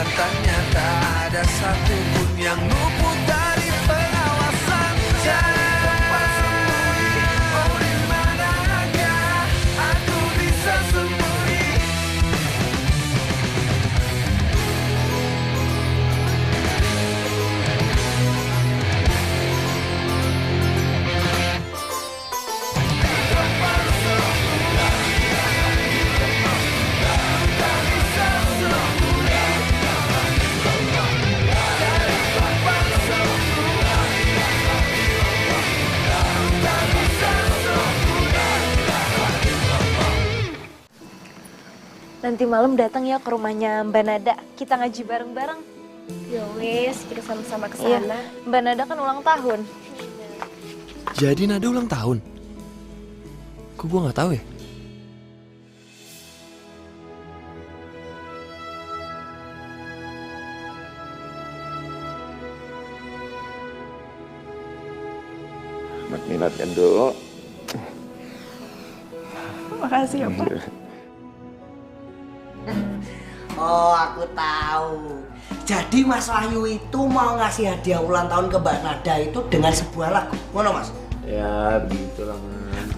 Kelihatannya tak ada satupun yang luput dari pengawasan. Jangan tempat sembunyi, oh di manakah aku bisa sembunyi. Nanti malam datang ya ke rumahnya Mbak Nada. Kita ngaji bareng-bareng. Ya wis, kita sama-sama ke Iya, sana. Mbak Nada kan ulang tahun. Jadi Nada ulang tahun? Kok gue nggak tahu ya? Selamat milad kan, Dok. Makasih ya, Pak. Oh, aku tahu. Jadi Mas Wahyu itu mau ngasih hadiah ulang tahun ke Mbak Nada itu dengan sebuah lagu. Ngono, Mas? Ya, begitulah, Man.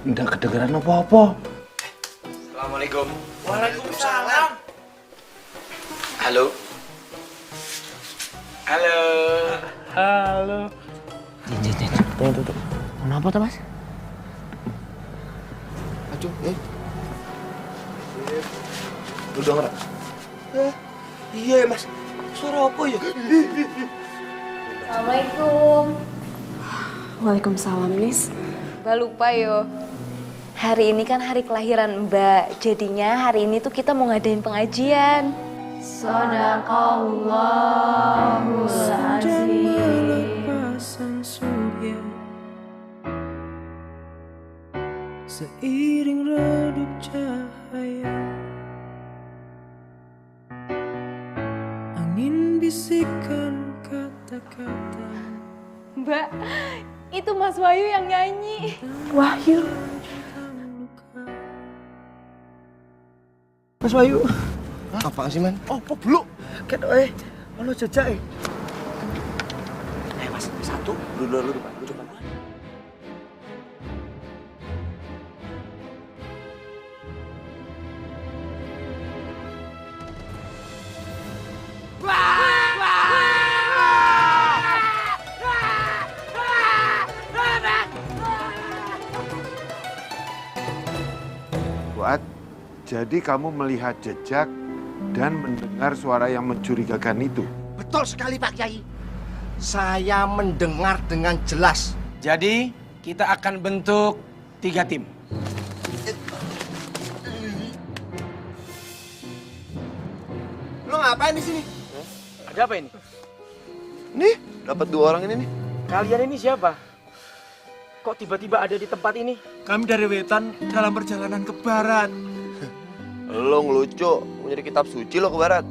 Nggak kedengeran apa-apa. Assalamualaikum. Waalaikumsalam. Halo. Halo. Halo. Tuh. Kenapa tuh, Mas? Aduh, Lu denger? Iya ya, Mas. Suara apa ya? Assalamualaikum. Waalaikumsalam, Nis. Mbak lupa yo. Hari ini kan hari kelahiran Mbak. Jadinya hari ini tuh kita mau ngadain pengajian. Shadaqallahul azim. Pasang surya seiring redup cahaya, angin bisikan kata-kata. Mbak, itu Mas Wahyu yang nyanyi. Wahyu. Mas Wahyu. Apaan sih, Man? Oh, apa belum? Ket ono jejak. Mas, satu. Lu depan. Fuad, jadi kamu melihat jejak dan mendengar suara yang mencurigakan itu. Betul sekali, Pak Kiai. Saya mendengar dengan jelas. Jadi kita akan bentuk 3 tim. Lo ngapain di sini? Ada apa ini? Nih, dapat 2 orang ini nih. Kalian ini siapa? Kok tiba-tiba ada di tempat ini? Kami dari Wetan dalam perjalanan ke barat. Lo ngelucu, mau nyari kitab suci lo ke barat.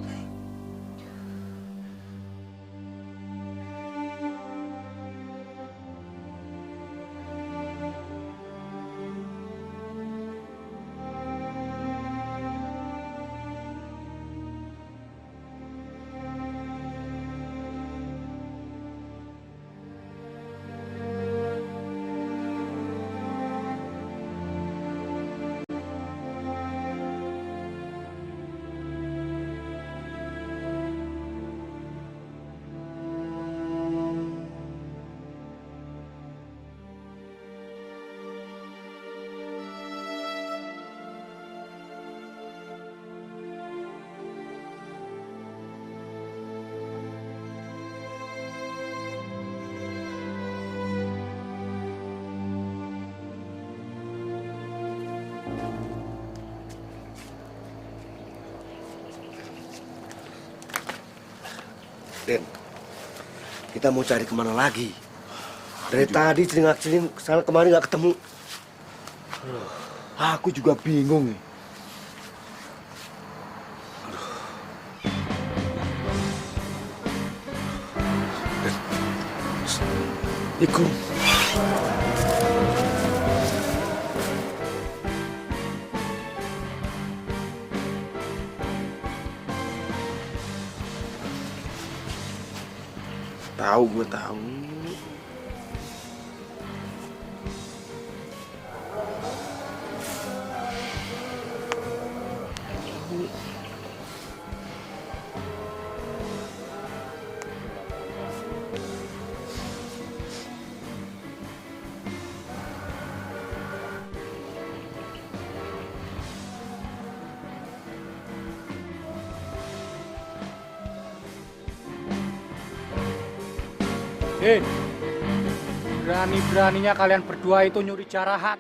Den, kita mau cari kemana lagi? Dari tadi celingak-celing kesana kemari nggak ketemu. Aku juga bingung. Iku. gue tahu. Berani-beraninya kalian berdua itu nyuri jarahan.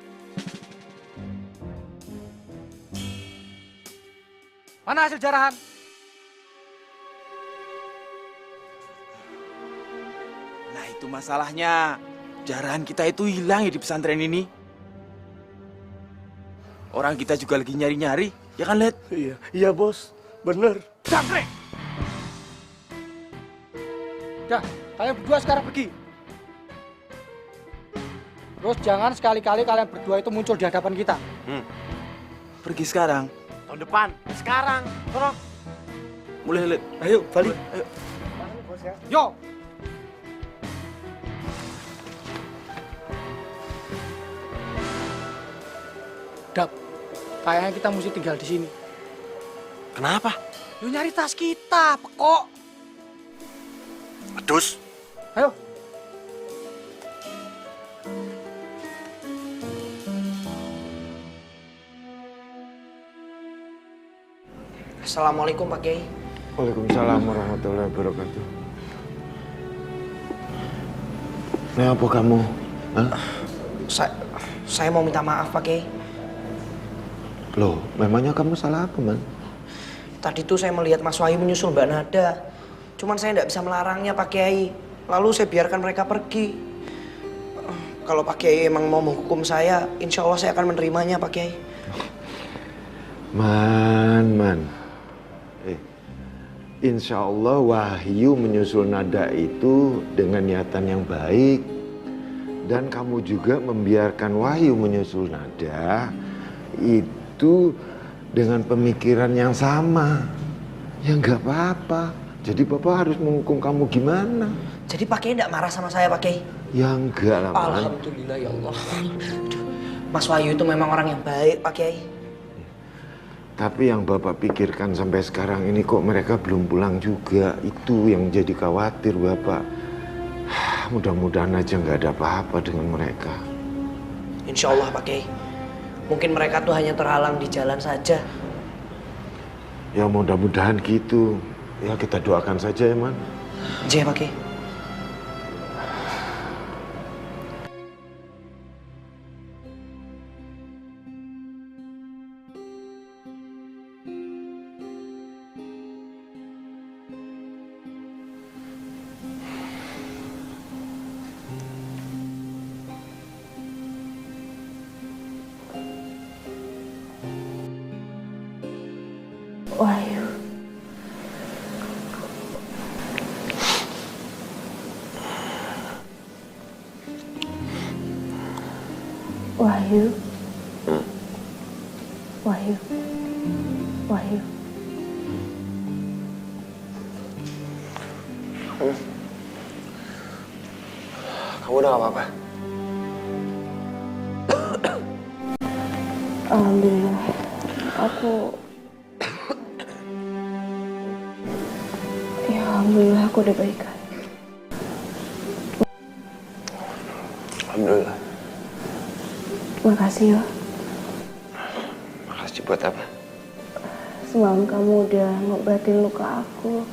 Mana hasil jarahan? Nah itu masalahnya. Jarahan kita itu hilang ya di pesantren ini. Orang kita juga lagi nyari-nyari, ya kan, Led? Iya bos, bener. Jangkrik! Udah, kalian berdua sekarang pergi. Terus jangan sekali-kali kalian berdua itu muncul di hadapan kita. Pergi sekarang. Tahun depan, sekarang. Tolong. Mulai, Led. Ayo, balik. Ayo. Yo! Dap, kayaknya kita mesti tinggal di sini. Kenapa? Lu nyari tas kita, pekok. Terus? Ayo. Assalamualaikum Pak Kiai. Waalaikumsalam warahmatullahi wabarakatuh. Ini apa kamu? Hah? Saya mau minta maaf Pak Kiai. Loh, memangnya kamu salah apa, Man? Tadi tuh saya melihat Mas Wahyu menyusul Mbak Nada. Cuman saya tidak bisa melarangnya Pak Kiai. Lalu saya biarkan mereka pergi. Kalau Pak Kiai emang mau menghukum saya, insya Allah saya akan menerimanya Pak Kiai. Man. Insya Allah Wahyu menyusul Nada itu dengan niatan yang baik. Dan kamu juga membiarkan Wahyu menyusul Nada itu dengan pemikiran yang sama. Ya nggak apa-apa. Jadi Bapak harus menghukum kamu gimana? Jadi Pak Kiai tidak marah sama saya Pak Kiai? Ya enggak lah, Man. Alhamdulillah ya Allah. Aduh, Mas Wahyu itu memang orang yang baik Pak Kiai. Tapi yang Bapak pikirkan sampai sekarang ini kok mereka belum pulang juga. Itu yang jadi khawatir Bapak. Mudah-mudahan aja nggak ada apa-apa dengan mereka. Insya Allah Pak Kiai. Mungkin mereka tuh hanya terhalang di jalan saja. Ya mudah-mudahan gitu. Ya kita doakan saja ya, Man. Iya Pak Kiai. Wahyu. Wahyu. Wahyu. Wahyu. Kamu udah gak apa-apa? Alhamdulillah. Alhamdulillah aku udah baikan. Alhamdulillah. Makasih ya. Makasih buat apa? Semalam kamu udah ngobatin luka aku,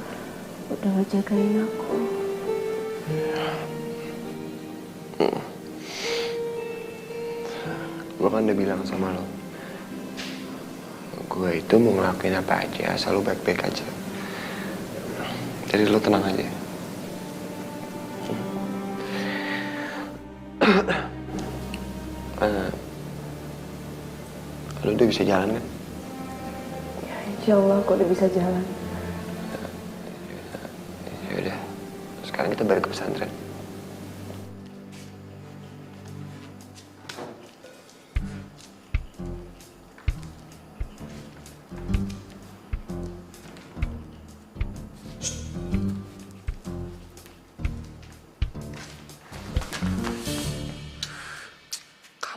udah ngejagain aku. Gue kan udah bilang sama lo, gue itu mau ngelakuin apa aja asal lo baik-baik aja. Jadi lo tenang aja. Lo udah bisa jalan kan? Ya, insya Allah aku udah bisa jalan. Ya udah, sekarang kita balik ke pesantren.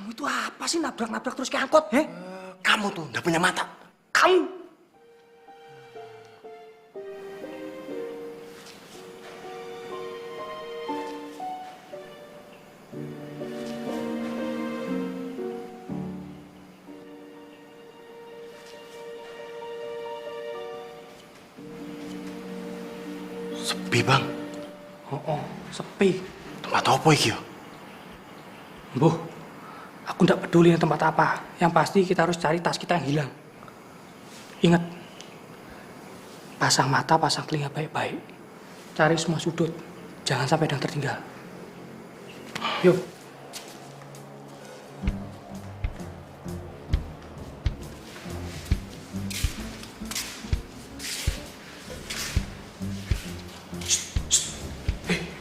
Kamu itu apa sih nabrak-nabrak terus kayak angkot, he? Kamu tuh udah punya mata. Kamu! Sepi, Bang. Oh, sepi. Tempat apa iki yo? Mbuh, aku ndak peduli tempat apa. Yang pasti kita harus cari tas kita yang hilang. Ingat, pasang mata, pasang telinga baik-baik. Cari semua sudut, jangan sampai ada yang tertinggal. Yuk.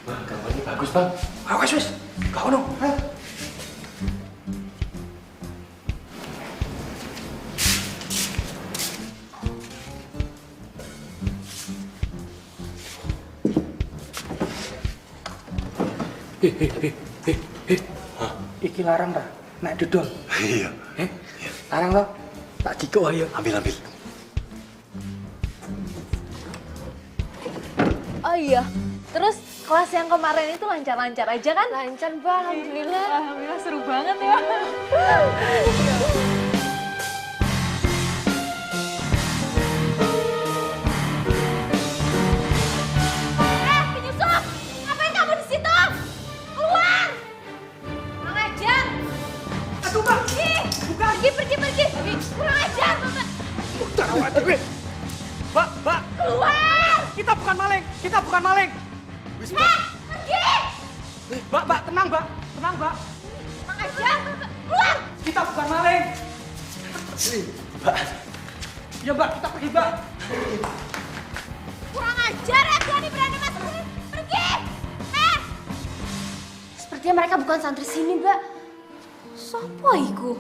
Bang, gambarnya bagus, Bang. Awas, wis. Gak ono. Ayo. Iki larang ta? Nek dodol. Iya. Larang to? Tak dikok ayo. Ambil. Oh iya, terus kelas yang kemarin itu lancar-lancar aja kan? Lancar, Mbak. Alhamdulillah. Alhamdulillah seru banget ya. Penyusup! Ngapain kamu di situ? Keluar! Kurang ajar! Aduh, Mbak. Bukan! Pergi! Kurang ajar, Bapak! Mbak. Keluar! Kita bukan maling. Pergi! Mbak, tenang, Mbak. Kurang ajar, Bapak! Keluar! Kita bukan maling. Mbak. Ya, Mbak, kita pergi, Mbak. Kurang ajar ya, berani masuk sini! Pergi! Sepertinya mereka bukan santri sini, Mbak. Sopo iku?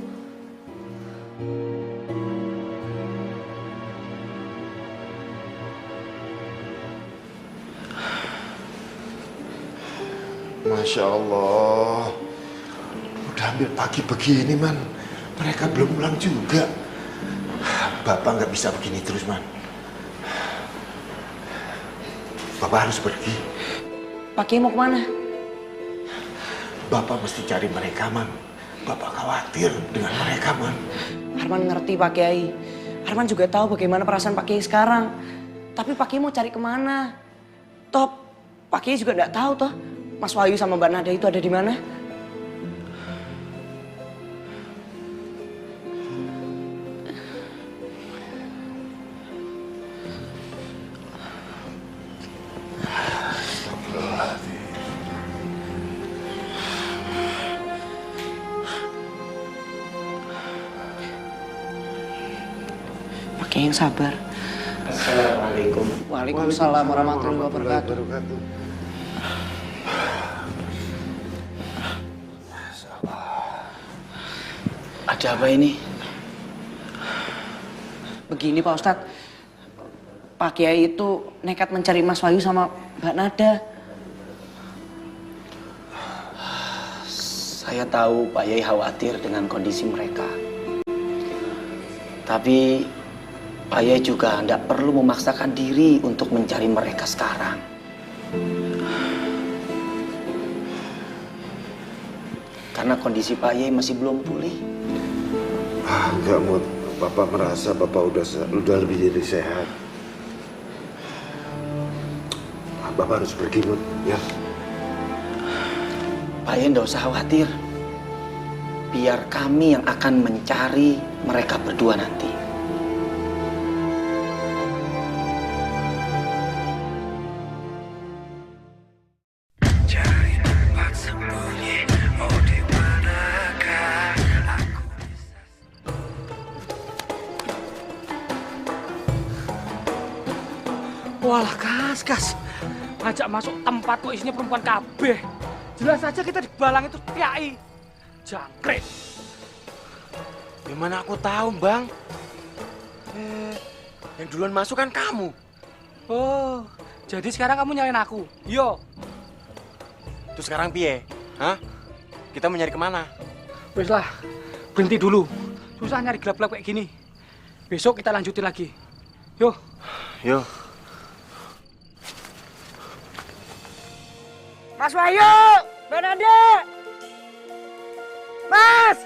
Masya Allah. Udah hampir pagi begini, Man. Mereka belum pulang juga. Bapak nggak bisa begini terus, Man. Bapak harus pergi. Pak Kiai mau kemana? Bapak mesti cari mereka, Man. Bapak khawatir dengan mereka, Man. Arman ngerti Pak Kiai. Arman juga tahu bagaimana perasaan Pak Kiai sekarang. Tapi Pak Kiai mau cari kemana? Toh, Pak Kiai juga nggak tahu toh. Mas Wahyu sama Mbak Nada itu ada di mana? Pak Kiai yang sabar. Assalamualaikum. Waalaikumsalam warahmatullahi wabarakatuh. Ada apa ini? Begini Pak Ustadz, Pak Kiai itu nekat mencari Mas Wahyu sama Mbak Nada. Saya tahu Pak Yai khawatir dengan kondisi mereka. Tapi Pak Yai juga tidak perlu memaksakan diri untuk mencari mereka sekarang. Karena kondisi Pak Yai masih belum pulih. Enggak, Mut. Bapak merasa Bapak udah lebih jadi sehat. Bapak harus pergi, Mut. Ya. Pak Yai tidak usah khawatir. Biar kami yang akan mencari mereka berdua nanti. Walah, kas. Ngajak masuk tempat kok isinya perempuan kabeh. Jelas saja kita dibalang itu Kiai. Jangkrik. Gimana aku tahu, Bang? Yang duluan masuk kan kamu. Oh, jadi sekarang kamu nyalain aku? Yo. Terus sekarang piye? Hah? Kita mau nyari kemana? Wes lah, berhenti dulu. Susah nyari gelap-gelap kayak gini. Besok kita lanjutin lagi. Yuk. Yo. Mas Wahyu, Mbak Nada. Mas!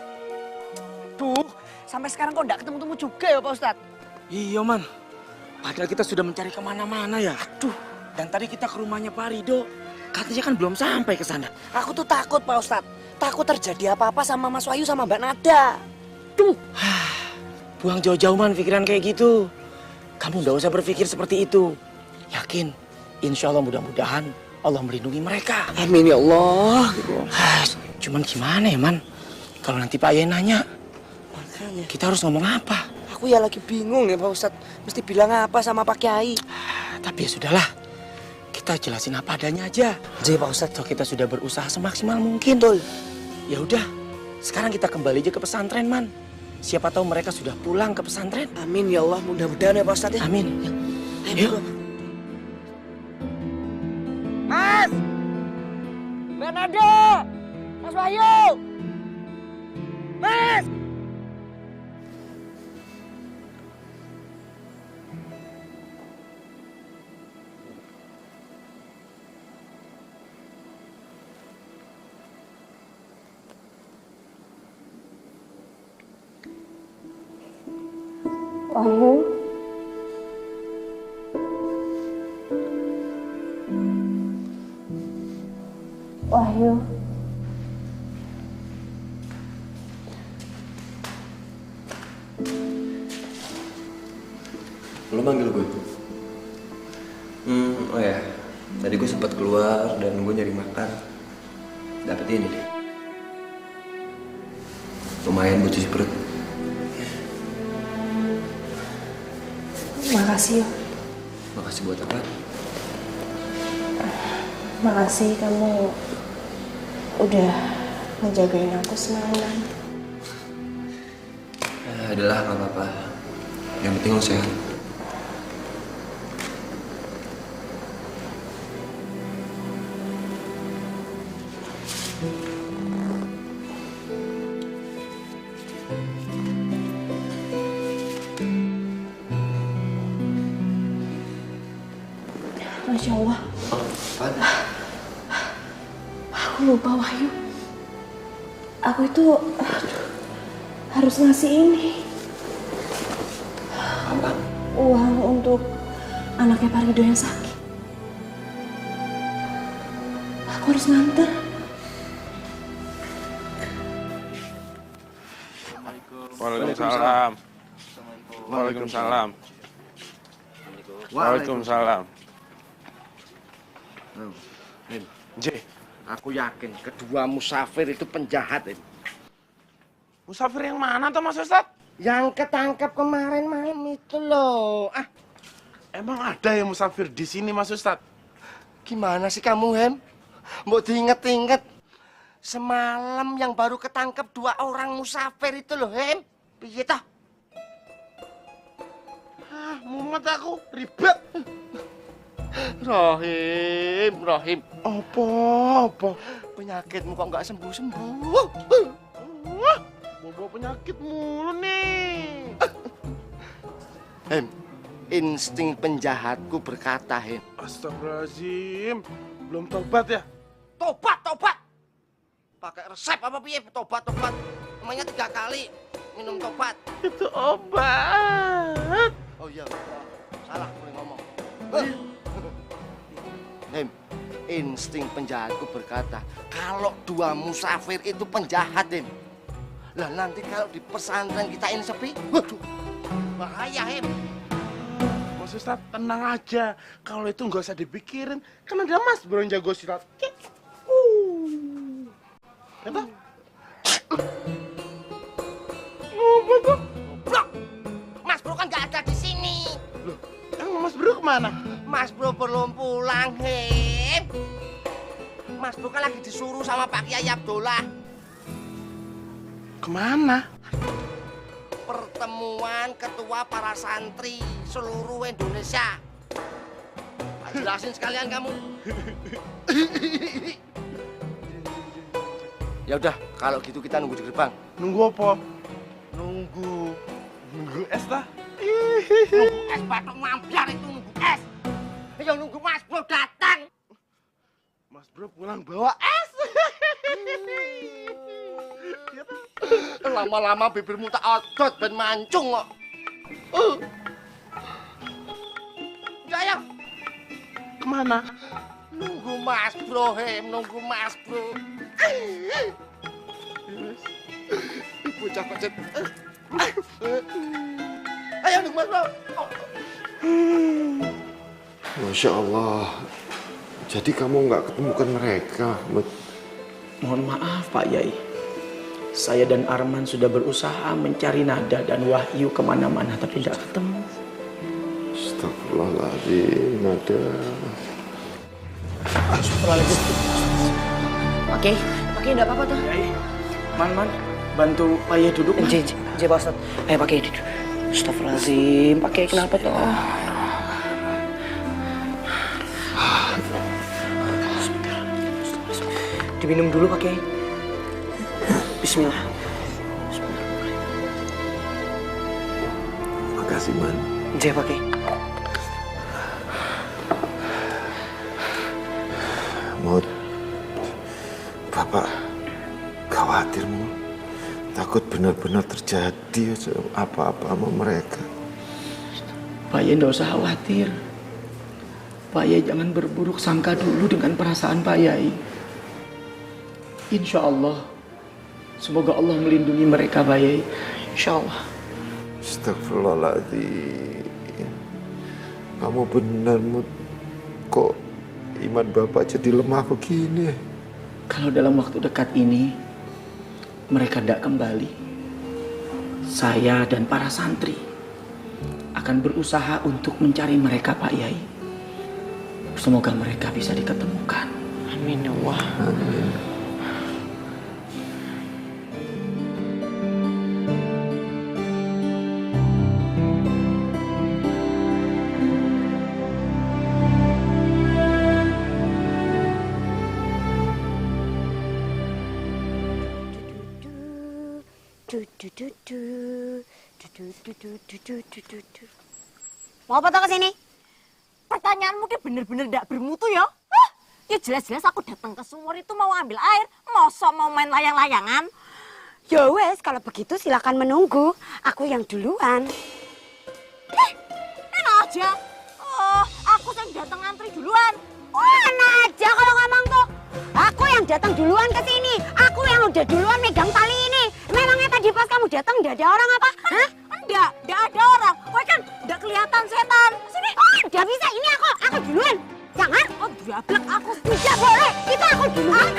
Duh, sampai sekarang kok nggak ketemu-temu juga ya Pak Ustadz? Iya, Man. Padahal kita sudah mencari kemana-mana ya. Aduh, dan tadi kita ke rumahnya Pak Rido. Katanya kan belum sampai ke sana. Aku tuh takut Pak Ustadz. Takut terjadi apa-apa sama Mas Wahyu sama Mbak Nada. Duh. Buang jauh-jauh, Man, pikiran kayak gitu. Kamu nggak usah berpikir seperti itu. Yakin, insya Allah mudah-mudahan Allah melindungi mereka. Amin ya Allah. Cuman gimana ya, Man? Kalau nanti Pak Yai nanya, Makanya. kita harus ngomong apa? Aku ya lagi bingung ya Pak Ustadz. Mesti bilang apa sama Pak Kiai. Tapi ya sudahlah, kita jelasin apa adanya aja. Jadi Pak Ustadz. Toh kita sudah berusaha semaksimal mungkin. Ya udah, sekarang kita kembali aja ke pesantren, Man. Siapa tahu mereka sudah pulang ke pesantren. Amin ya Allah, mudah-mudahan ya Pak Ustadz ya. Amin. Yuk. Mas! Mbak Nada! Mas Wahyu! Mas! Wahyu. Wahyu. Lo manggil gue? Oh ya, tadi gue sempat keluar dan gue nyari makan. Dapet ini deh. Lumayan buat cuci perut. Makasih yo. Makasih buat apa? Makasih kamu udah ngejagain aku semalam. Adalah nggak apa-apa. Yang penting lo sehat. Masya Allah. Aku lupa Wahyu. Aku itu harus ngasih ini. Apa? Uang untuk anaknya Pak Rido yang sakit. Aku harus nganter. Waalaikumsalam. Waalaikumsalam. Waalaikumsalam. J, aku yakin kedua musafir itu penjahat ini. Musafir yang mana tuh Mas Ustadz? Yang ketangkap kemarin malam itu loh. Emang ada yang musafir di sini Mas Ustadz? Gimana sih kamu, Hem? Mau diinget-inget. Semalam yang baru ketangkep 2 orang musafir itu loh, Hem. Piye toh? Mumet aku, ribet. Rohim. Apa? Penyakitmu kok nggak sembuh-sembuh? Bawa penyakit mulu nih. Hem, insting penjahatku berkata, Hem. Astagfirullahaladzim, belum tobat ya? Tobat. Pakai resep apa piye? Tobat. Namanya 3 kali minum tobat. Itu obat. Oh iya, salah boleh ngomong. Hem, insting penjahatku berkata, kalau 2 musafir itu penjahat, Hem. Lah nanti kalau di pesantren kita ini sepi, waduh, bahaya, Hem. Mas Ustadz, tenang aja. Kalau itu nggak usah dipikirin, kan ada Mas Bro yang jago silat. Apa? Blok! Mas Bro kan nggak ada di sini. Loh, emang Mas Bro kemana? Mas Bro belum pulang, Hem. Mas Bro kan lagi disuruh sama Pak Kiai Abdullah. Kemana? Pertemuan ketua para santri seluruh Indonesia. Jelasin sekalian kamu. Ya udah, kalau gitu kita nunggu di gerbang. Nunggu apa? Nunggu es lah. Nunggu es batuk mambiar itu nunggu es. Ya nunggu Mas Bro datang. Mas Bro pulang bawa es. Lama-lama bibirmu tak odot ben mancung kok. Jaya. Kemana? Nunggu Mas Bro, nunggu Mas Bro. Bocah kocet. Ayo nunggu Mas Bro. Masya Allah. Jadi kamu nggak ketemukan mereka, Mut? Mohon maaf Pak Yai. Saya dan Arman sudah berusaha mencari Nada dan Wahyu kemana-mana tapi tidak ketemu. Astagfirullahaladzim, Nada. Astagfirullahaladzim. Oke, enggak apa-apa tuh. Man, bantu Pak Yai duduk. Pak Ustadz. Ayo Pak Yai duduk. Astagfirullahaladzim, Pak Yai kenapa tuh? Diminum dulu Pak Yai. Bismillah. Makasih, Man. Jaya Pak Yai. Mut, Bapak khawatir, Mut. Takut benar-benar terjadi apa-apa sama mereka. Pak Yai nggak usah khawatir. Pak Yai jangan berburuk sangka dulu dengan perasaan Pak Yai. Insya Allah, semoga Allah melindungi mereka, Pak Yai. Insya Allah. Astagfirullahaladzim. Kamu benar, Mut. Kok iman Bapak jadi lemah begini? Kalau dalam waktu dekat ini mereka tidak kembali, saya dan para santri akan berusaha untuk mencari mereka, Pak Yai. Semoga mereka bisa diketemukan. Amin ya Allah. Amin. Mau apa tau kesini? Pertanyaanmu ki bener-bener gak bermutu ya? Hah? Ya jelas-jelas aku datang ke sumur itu mau ambil air, masa mau main layang-layangan? Ya wes, kalau begitu silakan menunggu. Aku yang duluan. Enak aja. Oh, aku yang datang ngantri duluan. Enak aja kalau ngomong tuh. Aku yang datang duluan ke sini. Aku yang udah duluan megang tali ini. Memangnya tadi pas kamu datang udah ada orang apa? Hah? Enggak ada orang. Wah kan enggak kelihatan setan. Sini. Udah bisa, ini aku duluan. Jangan. Oh, diablek aku. Tidak boleh. Itu aku duluan.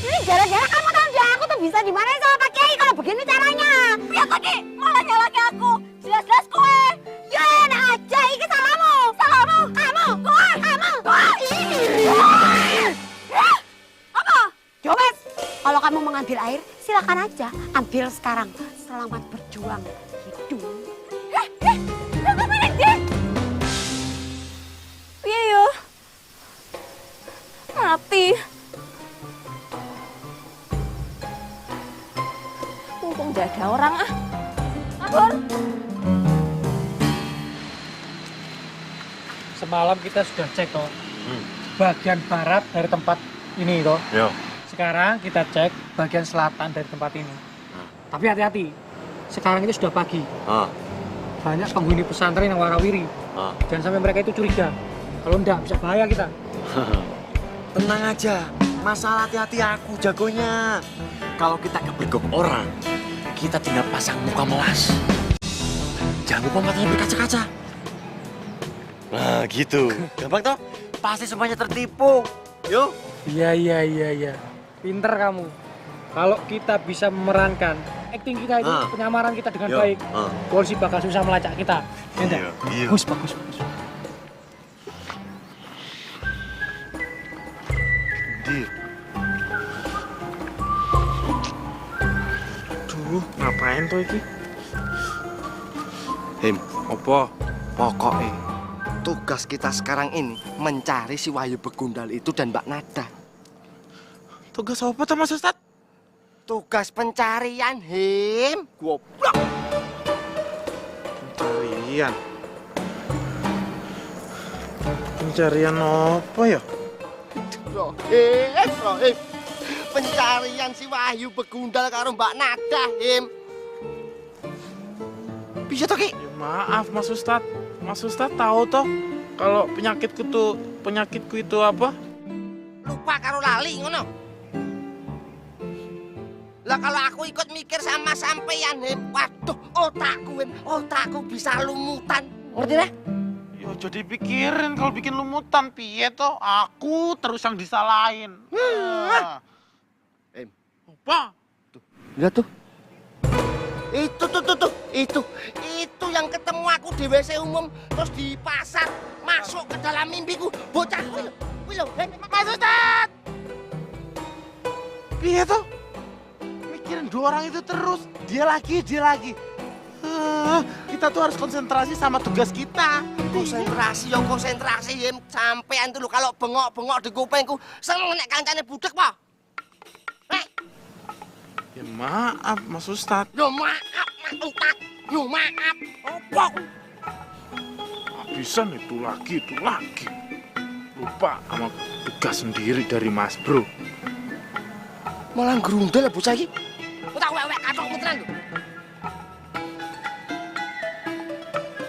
Ini gara-gara kamu tahu nggak aku tuh bisa dimarahin sama Pak Kiai kalau begini caranya. Ya tadi malah nyalahin aku. Jelas-jelas kowe. Ya enak aja, ini salahmu. Salahmu. Kamu. Apa? Coba, kalau kamu mengambil air, silakan aja. Ambil sekarang. Selamat berjuang. Hidup. Iya yo. Mati. Mumpung nggak ada orang ah. Abor. Semalam kita sudah cek toh. Bagian barat dari tempat ini toh. Yo. Sekarang kita cek bagian selatan dari tempat ini. Tapi hati-hati. Sekarang itu sudah pagi. Banyak penghuni pesantren yang warawiri. Jangan sampai mereka itu curiga. Kalau enggak bisa bahaya kita. Tenang aja. Masalah hati-hati aku jagonya. Kalau kita kebergok orang, kita tinggal pasang muka melas. Jangan lupa matanya berkaca-kaca. Nah gitu. Gampang toh? Pasti semuanya tertipu. Yuk. Iya. Pinter kamu. Kalau kita bisa memerankan acting kita itu, penyamaran kita dengan baik, polisi bakal susah melacak kita. Iya. Bagus. Duh, ngapain tuh iki? Him, Apa? pokoknya tugas kita sekarang ini mencari si Wahyu Begundal itu dan Mbak Nada. Tugas apa tuh Mas Ustadz? Tugas pencarian, Him. Goblok. Pencarian. Pencarian apa ya? Rohim. Pencarian si Wahyu Begundal karo Mbak Nada, Him. Bisa toh, Ki? Ya, maaf Mas Ustadz. Mas Ustadz tahu toh kalau penyakitku itu apa? Lupa karo lali ngono. Lah kalau aku ikut mikir sama sampeyan, Him, waduh, otakku bisa lumutan. Ngerti dah? Yo jadi pikirin kalau bikin lumutan piye toh? Aku terus yang disalahin. Him, apa? Lihat tuh. Itu yang ketemu aku di WC umum terus di pasar masuk ke dalam mimpiku. Bocah kuwi lho, Mas Ustadz. Piye toh? Mikirin dua orang itu terus, dia lagi. Kita tuh harus konsentrasi sama tugas kita. Konsentrasi, Him. Sampean tuh lho kalau bengok-bengok di kupingku seneng nek kancane budek apa? Ya maaf Mas Ustadz. Yo maaf Mas Ustadz. Yo maaf. Apa? Habisan itu lagi. Lupa sama tugas sendiri dari Mas Bro. Malah grundel bocah iki. Tak wek katok tenan lho.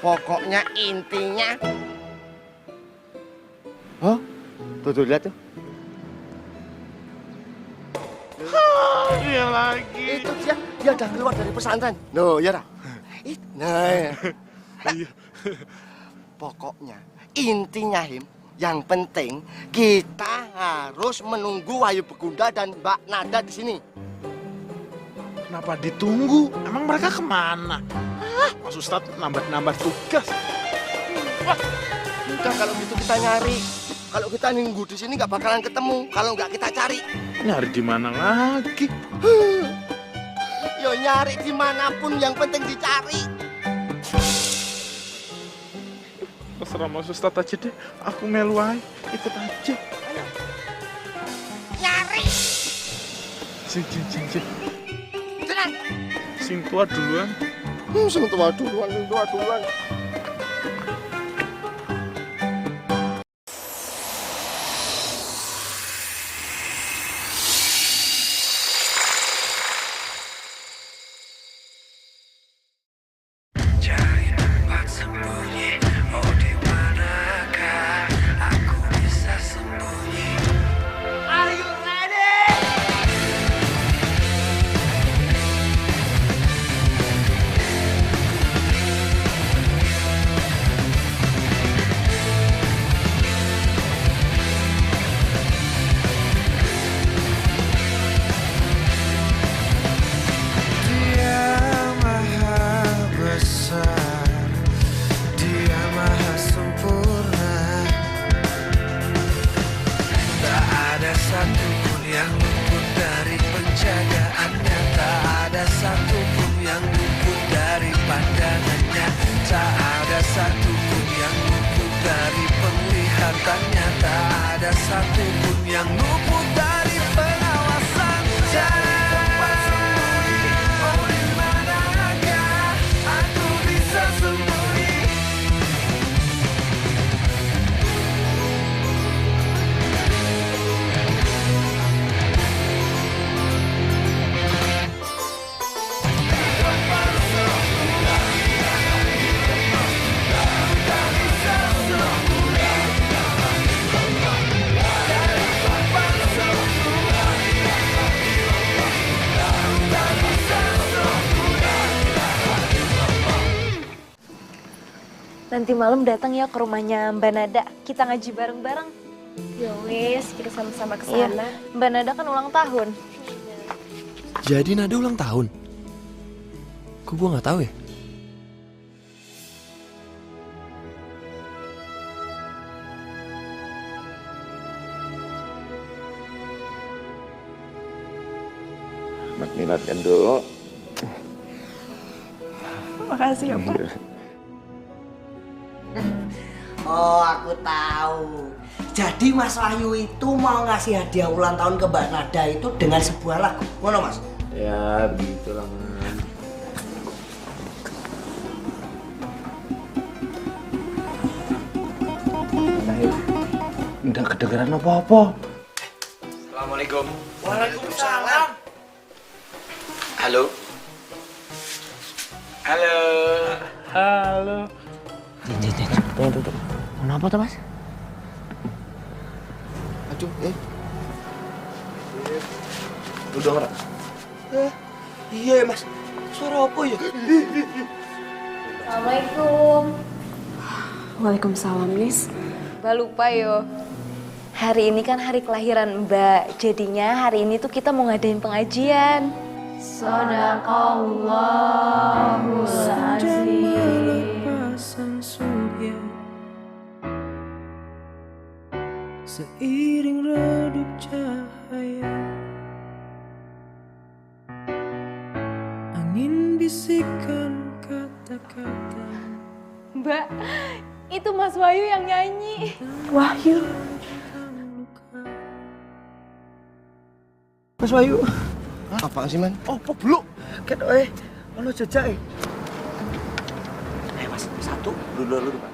Pokoknya intinya. Hah? Tuh lihat tuh. Dia lagi. Itu dia udah keluar dari pesantren. No, ya dah. Nah. Pokoknya intinya, Him, yang penting kita harus menunggu Wahyu Begundal dan Mbak Nada di sini. Kenapa ditunggu? Emang mereka kemana? Mas Ustadz nambah tugas. Udah kalau gitu kita nyari. Kalau kita nunggu di sini nggak bakalan ketemu. Kalau nggak kita cari. Nyari di mana lagi? Yo nyari dimanapun yang penting dicari. Terserah Mas Ustadz aja deh. Aku melu aja. Ikut aja. Ayo. Nyari. Sing. Tenang. Sing tua duluan. Sing tua duluan. Nanti malam datang ya ke rumahnya Mbak Nada. Kita ngaji bareng-bareng. Ya wis, kita sama-sama ke Iya, sana. Mbak Nada kan ulang tahun. Jadi Nada ulang tahun? Kok gue nggak tahu ya? Selamat milad kan, Dok. Makasih ya, Pak. Oh, aku tahu. Jadi Mas Wahyu itu mau ngasih hadiah ulang tahun ke Mbak Nada itu dengan sebuah lagu. Ngono, Mas? Ya, begitulah, Man. Nggak kedengeran apa-apa. Assalamualaikum. Waalaikumsalam. Halo. Halo. Halo. Tuh. Kenapa tuh, Mas? Aduh, Lu denger? Iya, Mas. Suara apa ya? Assalamualaikum. Waalaikumsalam, Nis. Mbak lupa yo. Hari ini kan hari kelahiran Mbak. Jadinya hari ini tuh kita mau ngadain pengajian. Sadaqallahul azim. Pasang surya seiring redup cahaya, angin bisikan kata-kata. Mbak, itu Mas Wahyu yang nyanyi. Wahyu. Mas Wahyu. Apaan sih, Man? Oh, belum. Ket ono jejak Ayo, Mas, satu. Lu depan.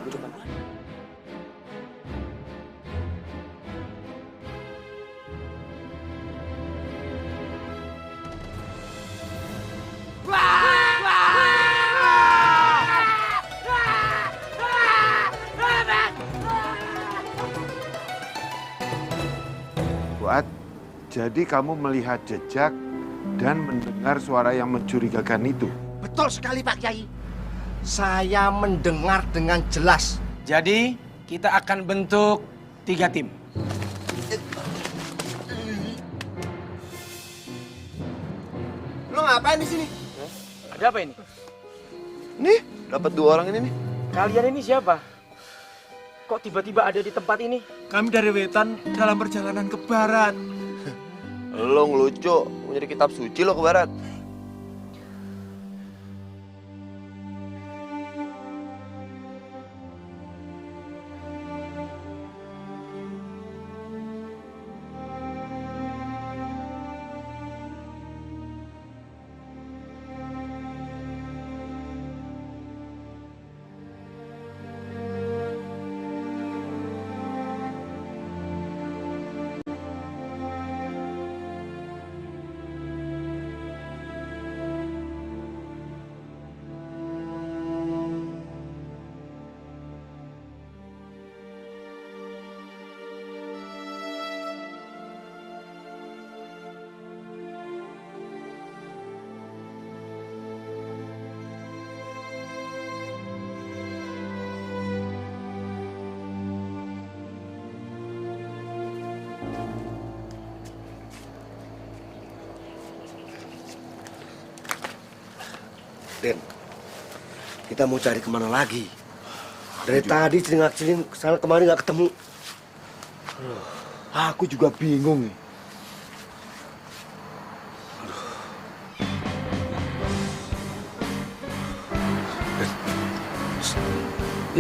Fuad, jadi kamu melihat jejak dan mendengar suara yang mencurigakan itu? Betul sekali, Pak Kiai. Saya mendengar dengan jelas. Jadi kita akan bentuk 3 tim. Lo ngapain di sini? Ada apa ini? Nih, dapat 2 orang ini nih. Kalian ini siapa? Kok tiba-tiba ada di tempat ini? Kami dari Wetan dalam perjalanan ke barat. Lo ngelucu, mau jadi kitab suci lo ke barat. Den, kita mau cari kemana lagi? Dari tadi celingak-celing kesana kemari nggak ketemu. Aku juga bingung nih.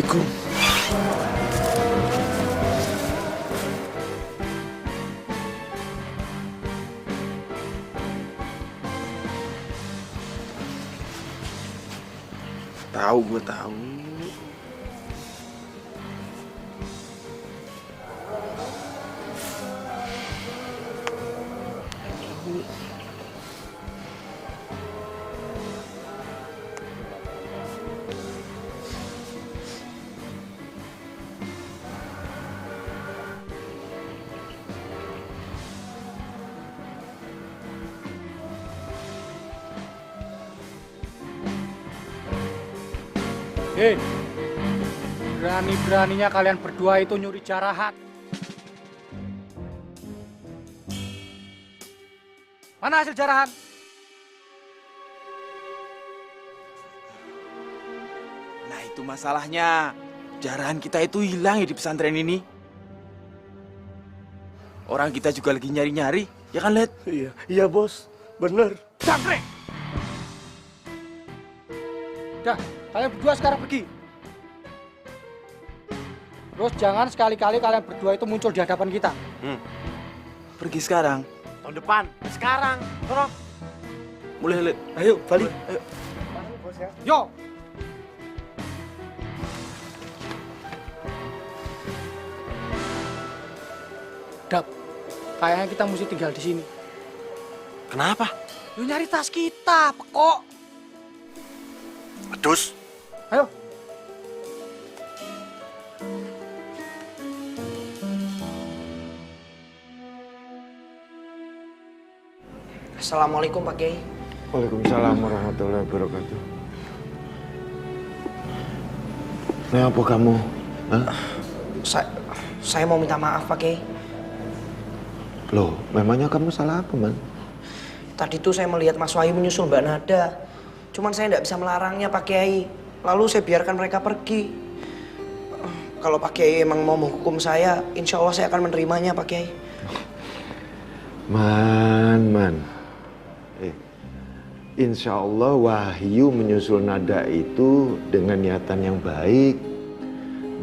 Iku. Gue tahu. Hei, berani-beraninya kalian berdua itu nyuri jarahat. Mana hasil jarahan? Nah itu masalahnya. Jarahan kita itu hilang ya di pesantren ini. Orang kita juga lagi nyari-nyari, ya kan, Led? Iya bos, bener. Jangkrik! Dah, kalian berdua sekarang pergi. Terus jangan sekali-kali kalian berdua itu muncul di hadapan kita. Pergi sekarang. Tahun depan, sekarang. Sono. Mulai, Lid. Ayo, balik. Ayo. Yo. Dap, kayaknya kita mesti tinggal di sini. Kenapa? Lu nyari tas kita, pekok. Terus? Ayo. Assalamualaikum Pak Kiai. Waalaikumsalam warahmatullahi wabarakatuh. Ini apa kamu? Hah? Saya mau minta maaf Pak Kiai. Loh, memangnya kamu salah apa, Man? Tadi tuh saya melihat Mas Wahyu menyusul Mbak Nada. Cuman saya tidak bisa melarangnya Pak Kiai. Lalu saya biarkan mereka pergi. Kalau Pak Kiai emang mau menghukum saya, insya Allah saya akan menerimanya Pak Kiai. Man. Insya Allah Wahyu menyusul Nada itu dengan niatan yang baik.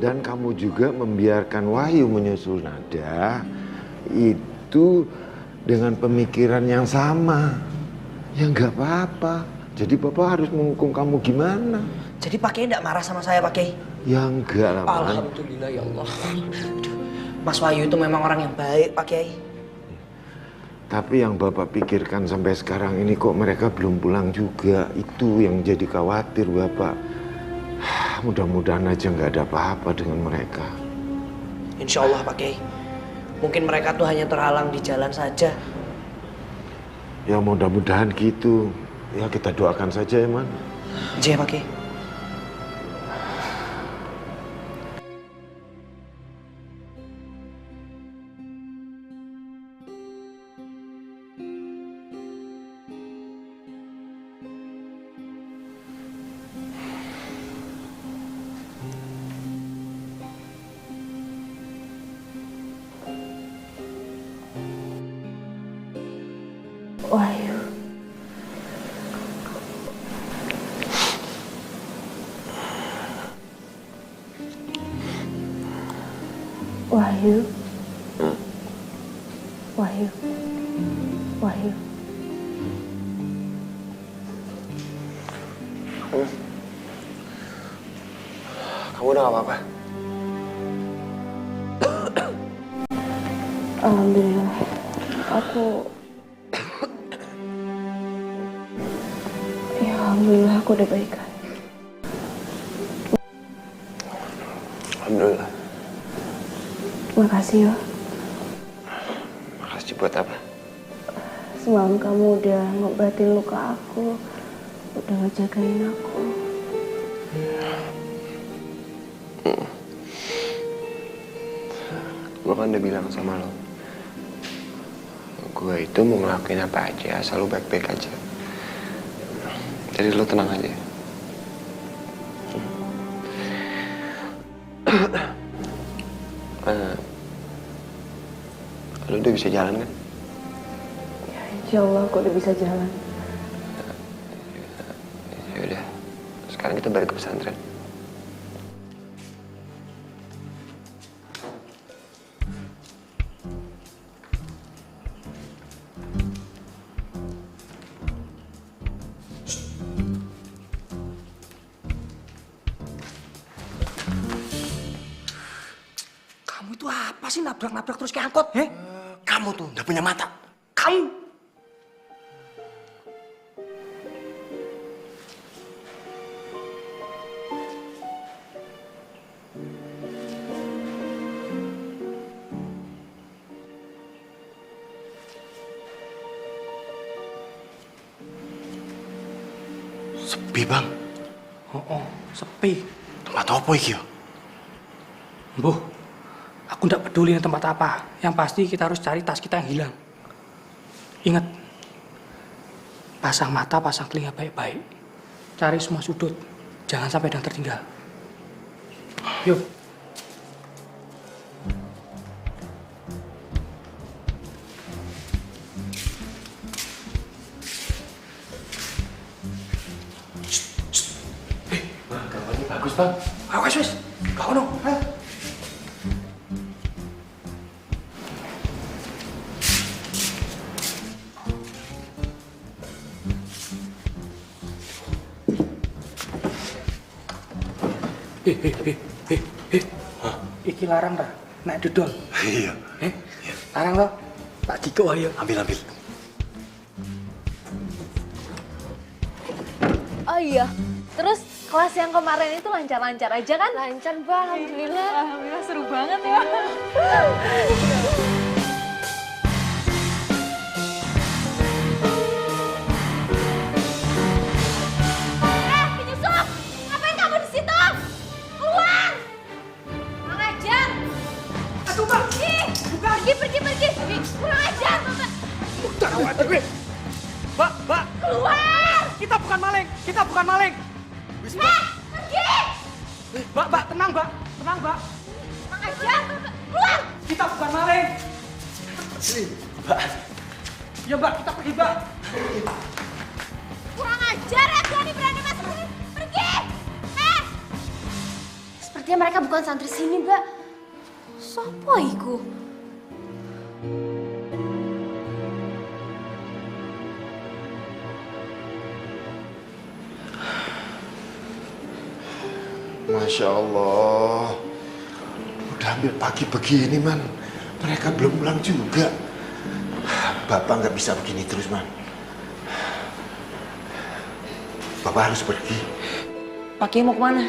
Dan kamu juga membiarkan Wahyu menyusul Nada itu dengan pemikiran yang sama. Ya nggak apa-apa. Jadi Bapak harus menghukum kamu gimana? Jadi Pak Kiai tidak marah sama saya Pak Kiai? Ya enggak lah, Man. Alhamdulillah ya Allah. Aduh, Mas Wahyu itu memang orang yang baik Pak Kiai. Tapi yang Bapak pikirkan sampai sekarang ini kok mereka belum pulang juga. Itu yang jadi khawatir Bapak. Mudah-mudahan aja nggak ada apa-apa dengan mereka. Insya Allah Pak Kiai. Mungkin mereka tuh hanya terhalang di jalan saja. Ya mudah-mudahan gitu. Ya kita doakan saja ya, Man. Iya Pak Kiai. Wahyu. Wahyu. Wahyu. Wahyu. Kamu udah gak apa-apa? Alhamdulillah. Alhamdulillah aku udah baikan. Alhamdulillah. Makasih ya. Makasih buat apa? Semalam kamu udah ngobatin luka aku, udah ngejagain aku. Gue kan udah bilang sama lo, gue itu mau ngelakuin apa aja asal lo baik-baik aja. Jadi lo tenang aja. Lo udah bisa jalan kan? Ya, insya Allah aku udah bisa jalan. Ya udah, sekarang kita balik ke pesantren. Kamu itu apa sih nabrak-nabrak terus kayak angkot, he? Kamu tuh udah punya mata. Kamu! Sepi, Bang. Oh, sepi. Tempat apa iki yo? Mbuh, aku ndak peduli tempat apa. Yang pasti kita harus cari tas kita yang hilang. Ingat, pasang mata, pasang telinga baik-baik. Cari semua sudut, jangan sampai ada yang tertinggal. Yuk. Gambarnya bagus, Bang. Awas, wis. Kau no. Iki larang ta? Nek dodol. Iya. Larang to? Tak jikok ayo. Ambil. Oh iya, terus kelas yang kemarin itu lancar-lancar aja kan? Lancar, Mbak. Alhamdulillah. Alhamdulillah seru banget ya. Penyusup! Ngapain kamu di situ? Keluar! Kurang ajar! Aduh, Mbak! Pergi! Kurang ajar, Mbak! Mbak! Keluar! Kita bukan maling! Pergi! Mbak, tenang, Mbak! Kurang ajar! Keluar! Kita bukan maling! Mbak. Ya, Mbak, kita pergi, Mbak! Kurang ajar ya, berani masuk sini! Pergi! Sepertinya mereka bukan santri sini, Mbak. Sopo iku? Masya Allah. Udah hampir pagi begini, Man. Mereka belum pulang juga. Bapak nggak bisa begini terus, Man. Bapak harus pergi. Pak Kiai mau kemana?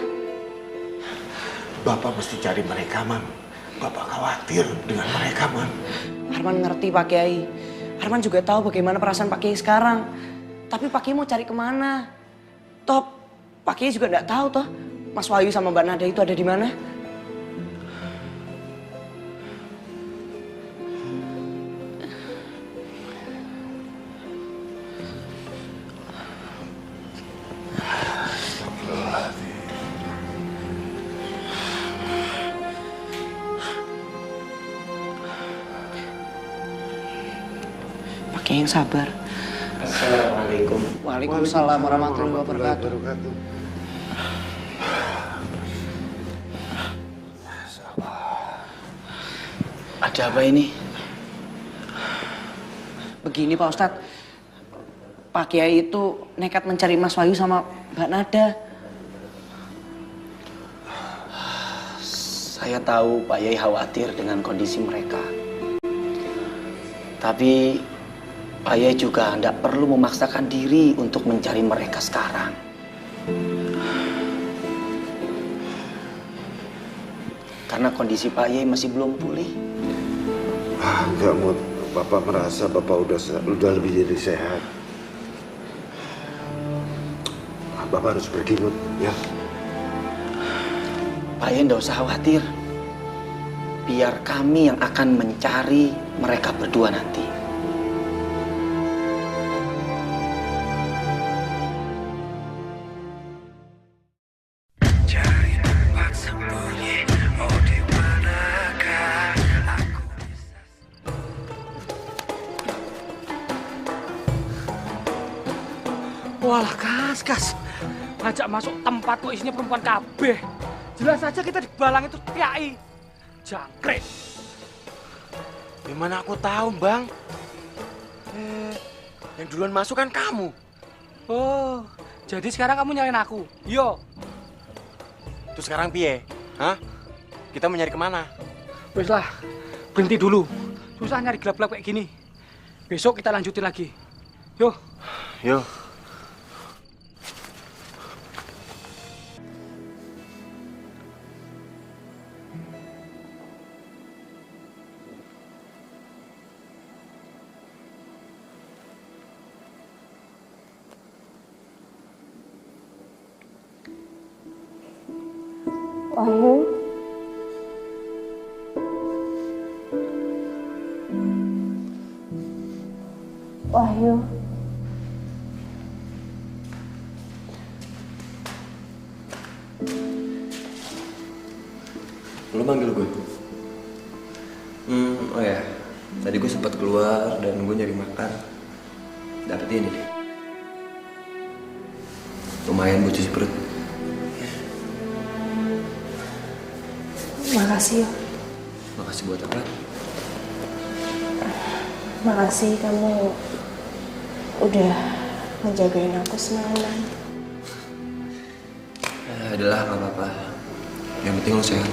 Bapak mesti cari mereka, Man. Bapak khawatir dengan mereka, Man. Arman ngerti Pak Kiai. Arman juga tahu bagaimana perasaan Pak Kiai sekarang. Tapi Pak Kiai mau cari kemana? Toh, Pak Kiai juga nggak tahu toh. Mas Wahyu sama Mbak Nada itu ada di mana? Pak Kiai yang sabar. Assalamualaikum. Waalaikumsalam warahmatullahi wabarakatuh. Ada apa ini? Begini Pak Ustadz, Pak Kiai itu nekat mencari Mas Wahyu sama Mbak Nada. Saya tahu Pak Yai khawatir dengan kondisi mereka. Tapi Pak Yai juga tidak perlu memaksakan diri untuk mencari mereka sekarang. Karena kondisi Pak Yai masih belum pulih. Enggak, Mut. Bapak merasa Bapak udah lebih jadi sehat. Bapak harus pergi, Mut. Ya. Pak Yai tidak usah khawatir. Biar kami yang akan mencari mereka berdua nanti. Walah, kas. Ngajak masuk tempat kok isinya perempuan kabeh. Jelas saja kita dibalang itu Kiai. Jangkrik. Gimana aku tahu, Bang? Yang duluan masuk kan kamu. Oh, jadi sekarang kamu nyalain aku? Yo. Terus sekarang piye? Hah? Kita mau nyari kemana? Wes lah, berhenti dulu. Susah nyari gelap-gelap kayak gini. Besok kita lanjutin lagi. Yo. Wahyu. Wahyu. Lu manggil gue? Oh ya, tadi gue sempat keluar dan gue nyari makan. Dapet ini deh. Lumayan buat cuci perut. Makasih. Makasih buat apa? Makasih kamu udah ngejagain aku semalaman. Adalah nggak apa-apa. Yang penting lo sehat.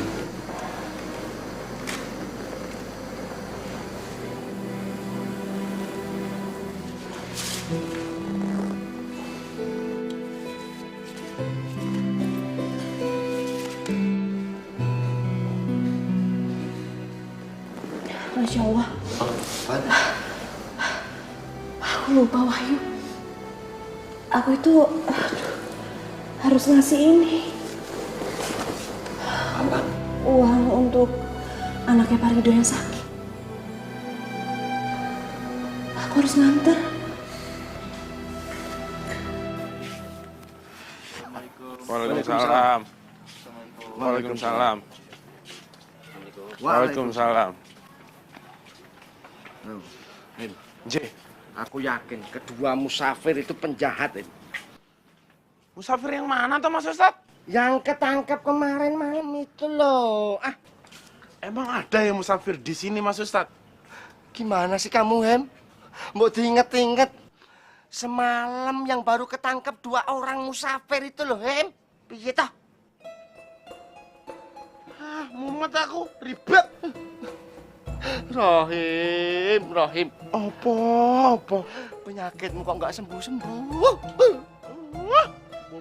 Masya Allah. Aku lupa, Wahyu. Aku itu harus ngasih ini. Apa? Uang untuk anaknya Pak Ridho yang sakit. Aku harus nganter. Waalaikumsalam. Waalaikumsalam. Waalaikumsalam. J, aku yakin kedua musafir itu penjahat ini. Musafir yang mana tuh Mas Ustadz? Yang ketangkap kemarin malam itu loh. Emang ada yang musafir di sini Mas Ustadz? Gimana sih kamu, Hem? Mau diinget-inget. Semalam yang baru ketangkap 2 orang musafir itu loh, Hem. Piye toh? Mumet aku, ribet. Rohim. Apa? Penyakitmu kok nggak sembuh-sembuh?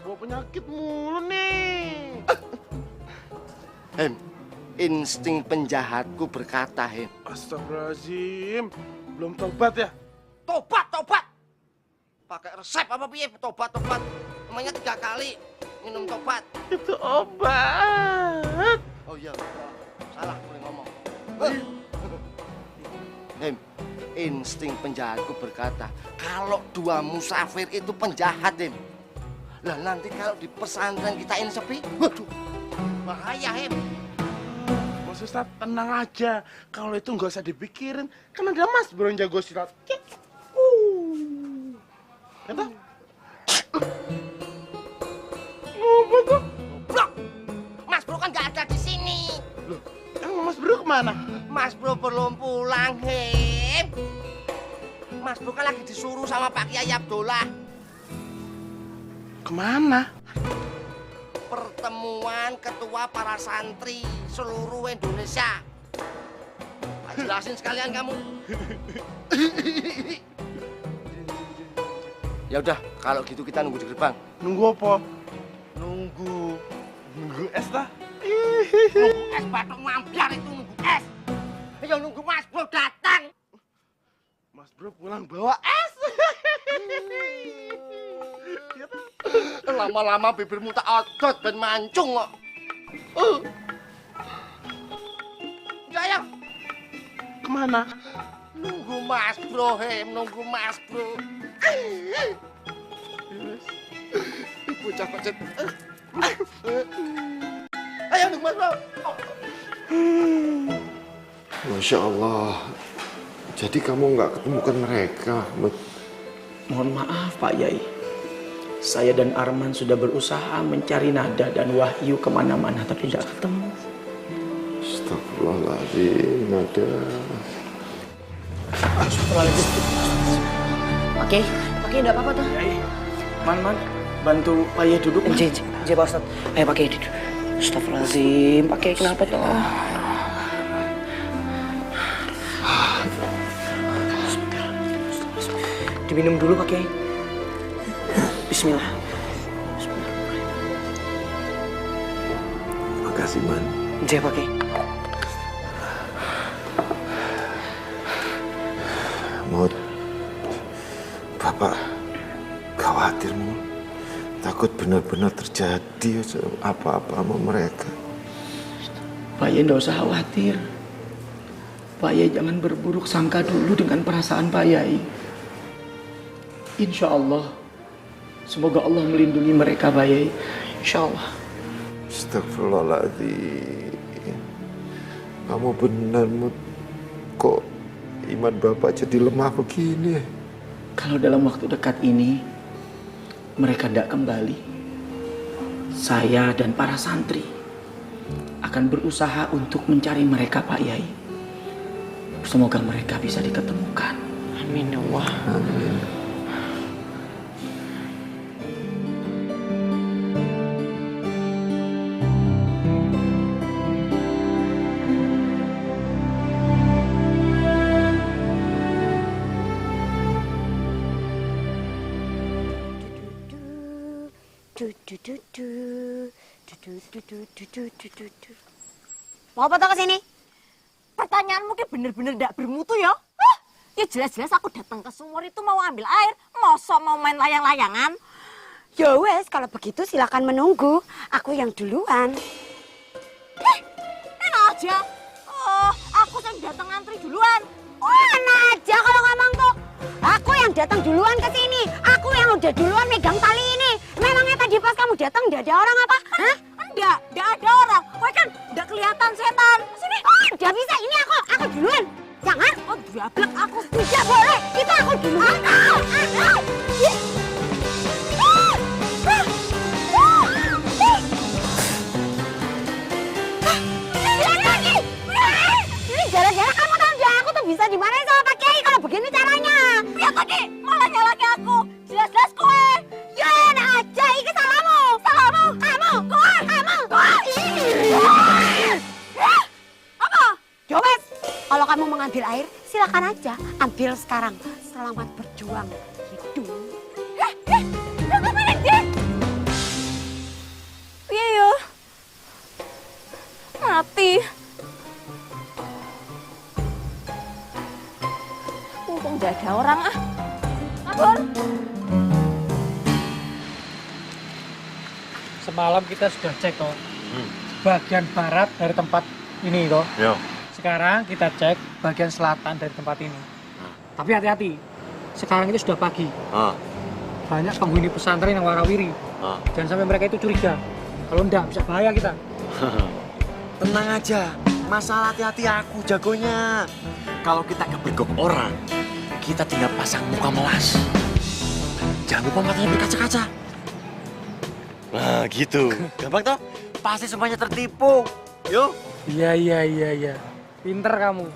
Bawa penyakit mulu nih. Hem, insting penjahatku berkata, Hem. Astagfirullahaladzim, belum tobat ya? Tobat. Pakai resep apa piye? Tobat. Namanya 3 kali minum tobat. Itu obat. Oh iya, salah boleh ngomong. Hem, insting penjahatku berkata, kalau 2 musafir itu penjahat, Hem. Lah nanti kalau di pesantren kita ini sepi, waduh, bahaya, Hem. Mas Ustadz, tenang aja. Kalau itu nggak usah dipikirin, kan ada Mas Bro yang jago silat. Kata? Ngomong tuh. Blok! Mas Bro kan nggak ada di sini. Loh, emang Mas Bro kemana? Mas Bro belum pulang, Hem. Mas Bro kan lagi disuruh sama Pak Kiai Abdullah. Kemana? Pertemuan ketua para santri seluruh Indonesia. Jelasin sekalian kamu. Ya udah, kalau gitu kita nunggu di gerbang. Nunggu apa? Nunggu es dah. Nunggu es batuk mambiar itu, nunggu es. Ayo nunggu Mas Bro datang. Mas Bro pulang bawa es. Lama-lama bibirmu tak odot dan mancung kok. Ya. Kemana? Nunggu Mas Bro, Hem. Nunggu Mas Bro. Bocah kocet. Ayo nunggu Mas Bro. Masya Allah. Jadi kamu nggak ketemukan mereka? Mohon maaf Pak Yai. Saya dan Arman sudah berusaha mencari Nada dan Wahyu kemana-mana tapi tidak ketemu. Astagfirullahaladzim, Nada. Oke, enggak apa-apa tuh. Man, bantu Pak Yai duduk. Pak Ustadz. Ayo Pak Yai duduk. Astagfirullahaladzim, Pak Yai kenapa tuh? Diminum dulu Pak Yai. Bismillah. Makasih, Man. Saya pakai. Mut, Bapak khawatir, Mut. Takut benar-benar terjadi apa-apa sama mereka. Pak Yai nggak usah khawatir. Pak Yai jangan berburuk sangka dulu dengan perasaan Pak Yai. Insya Allah. Semoga Allah melindungi mereka, Pak Yai. Insya Allah. Astagfirullahaladzim. Kamu benar, Mut. Kok iman Bapak jadi lemah begini? Kalau dalam waktu dekat ini mereka tidak kembali, saya dan para santri akan berusaha untuk mencari mereka, Pak Yai. Semoga mereka bisa diketemukan. Amin ya Allah. Amin. Mau apa tau kesini? Pertanyaanmu ki bener-bener ndak bermutu ya? Hah? Ya jelas-jelas aku datang ke sumur itu mau ambil air, mosok mau main layang-layangan. Ya wes, kalau begitu silakan menunggu. Aku yang duluan. Enak aja. Oh, aku yang datang antri duluan. Wah, enak aja kalau ngomong tuh. Aku yang datang duluan ke sini. Aku yang udah duluan megang tali ini. Memangnya tadi pas kamu datang udah ada orang apa? Hah? Enggak ada orang. Wah kan, enggak kelihatan setan. Sini. Oh, udah bisa. Ini aku duluan. Jangan. Oh, diablek aku. Tidak boleh. Itu aku duluan. Ini gara-gara kamu tanggung aku tuh bisa dimarahin sama Pak Kiai kalau begini caranya. Ya tadi malah nyalaki aku. Jelas-jelas kowe. Ya enak aja, ini salahmu. Kamu. Apa? Jowes, kalau kamu mengambil air, silakan aja. Ambil sekarang. Selamat berjuang. Gitu. Iya yo. Mati. Mumpung nggak ada orang ah. Kabur. Semalam kita sudah cek toh. Bagian barat dari tempat ini toh. Yo. Sekarang kita cek bagian selatan dari tempat ini. Tapi hati-hati. Sekarang itu sudah pagi. Banyak penghuni pesantren yang warawiri. Jangan sampai mereka itu curiga. Kalau enggak bisa bahaya kita. Tenang aja, masalah hati-hati aku jagonya. Kalau kita kebergok orang, kita tinggal pasang muka melas. Jangan lupa matanya berkaca-kaca. Nah gitu, gampang toh? Pasti semuanya tertipu. Yuk. Iya. Pinter kamu.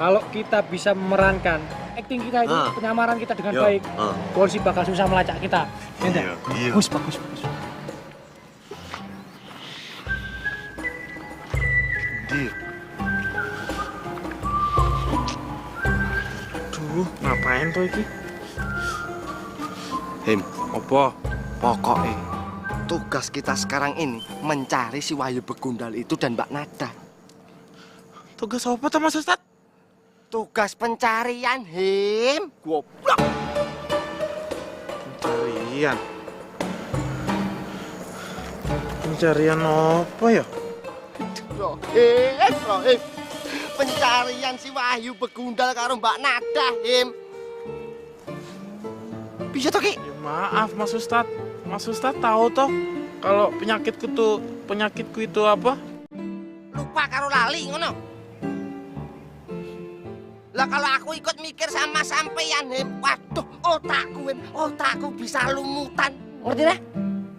Kalau kita bisa memerankan acting kita itu, penyamaran kita dengan baik, polisi bakal susah melacak kita. Iya. Bagus. Duh, ngapain tuh iki? Him, Apa? pokoknya tugas kita sekarang ini mencari si Wahyu Begundal itu dan Mbak Nada. Tugas apa tuh Mas Ustadz? Tugas pencarian, Him. Goblok. Pencarian apa ya? Rohim. Pencarian si Wahyu Begundal karo Mbak Nada, Him. Bisa toh, Ki? Ya, maaf Mas Ustadz. Mas Ustadz tahu toh kalau penyakitku itu apa? Lupa karo lali ngono. Lah kalau aku ikut mikir sama sampeyan, Him, waduh, otakku bisa lumutan. Ngerti deh?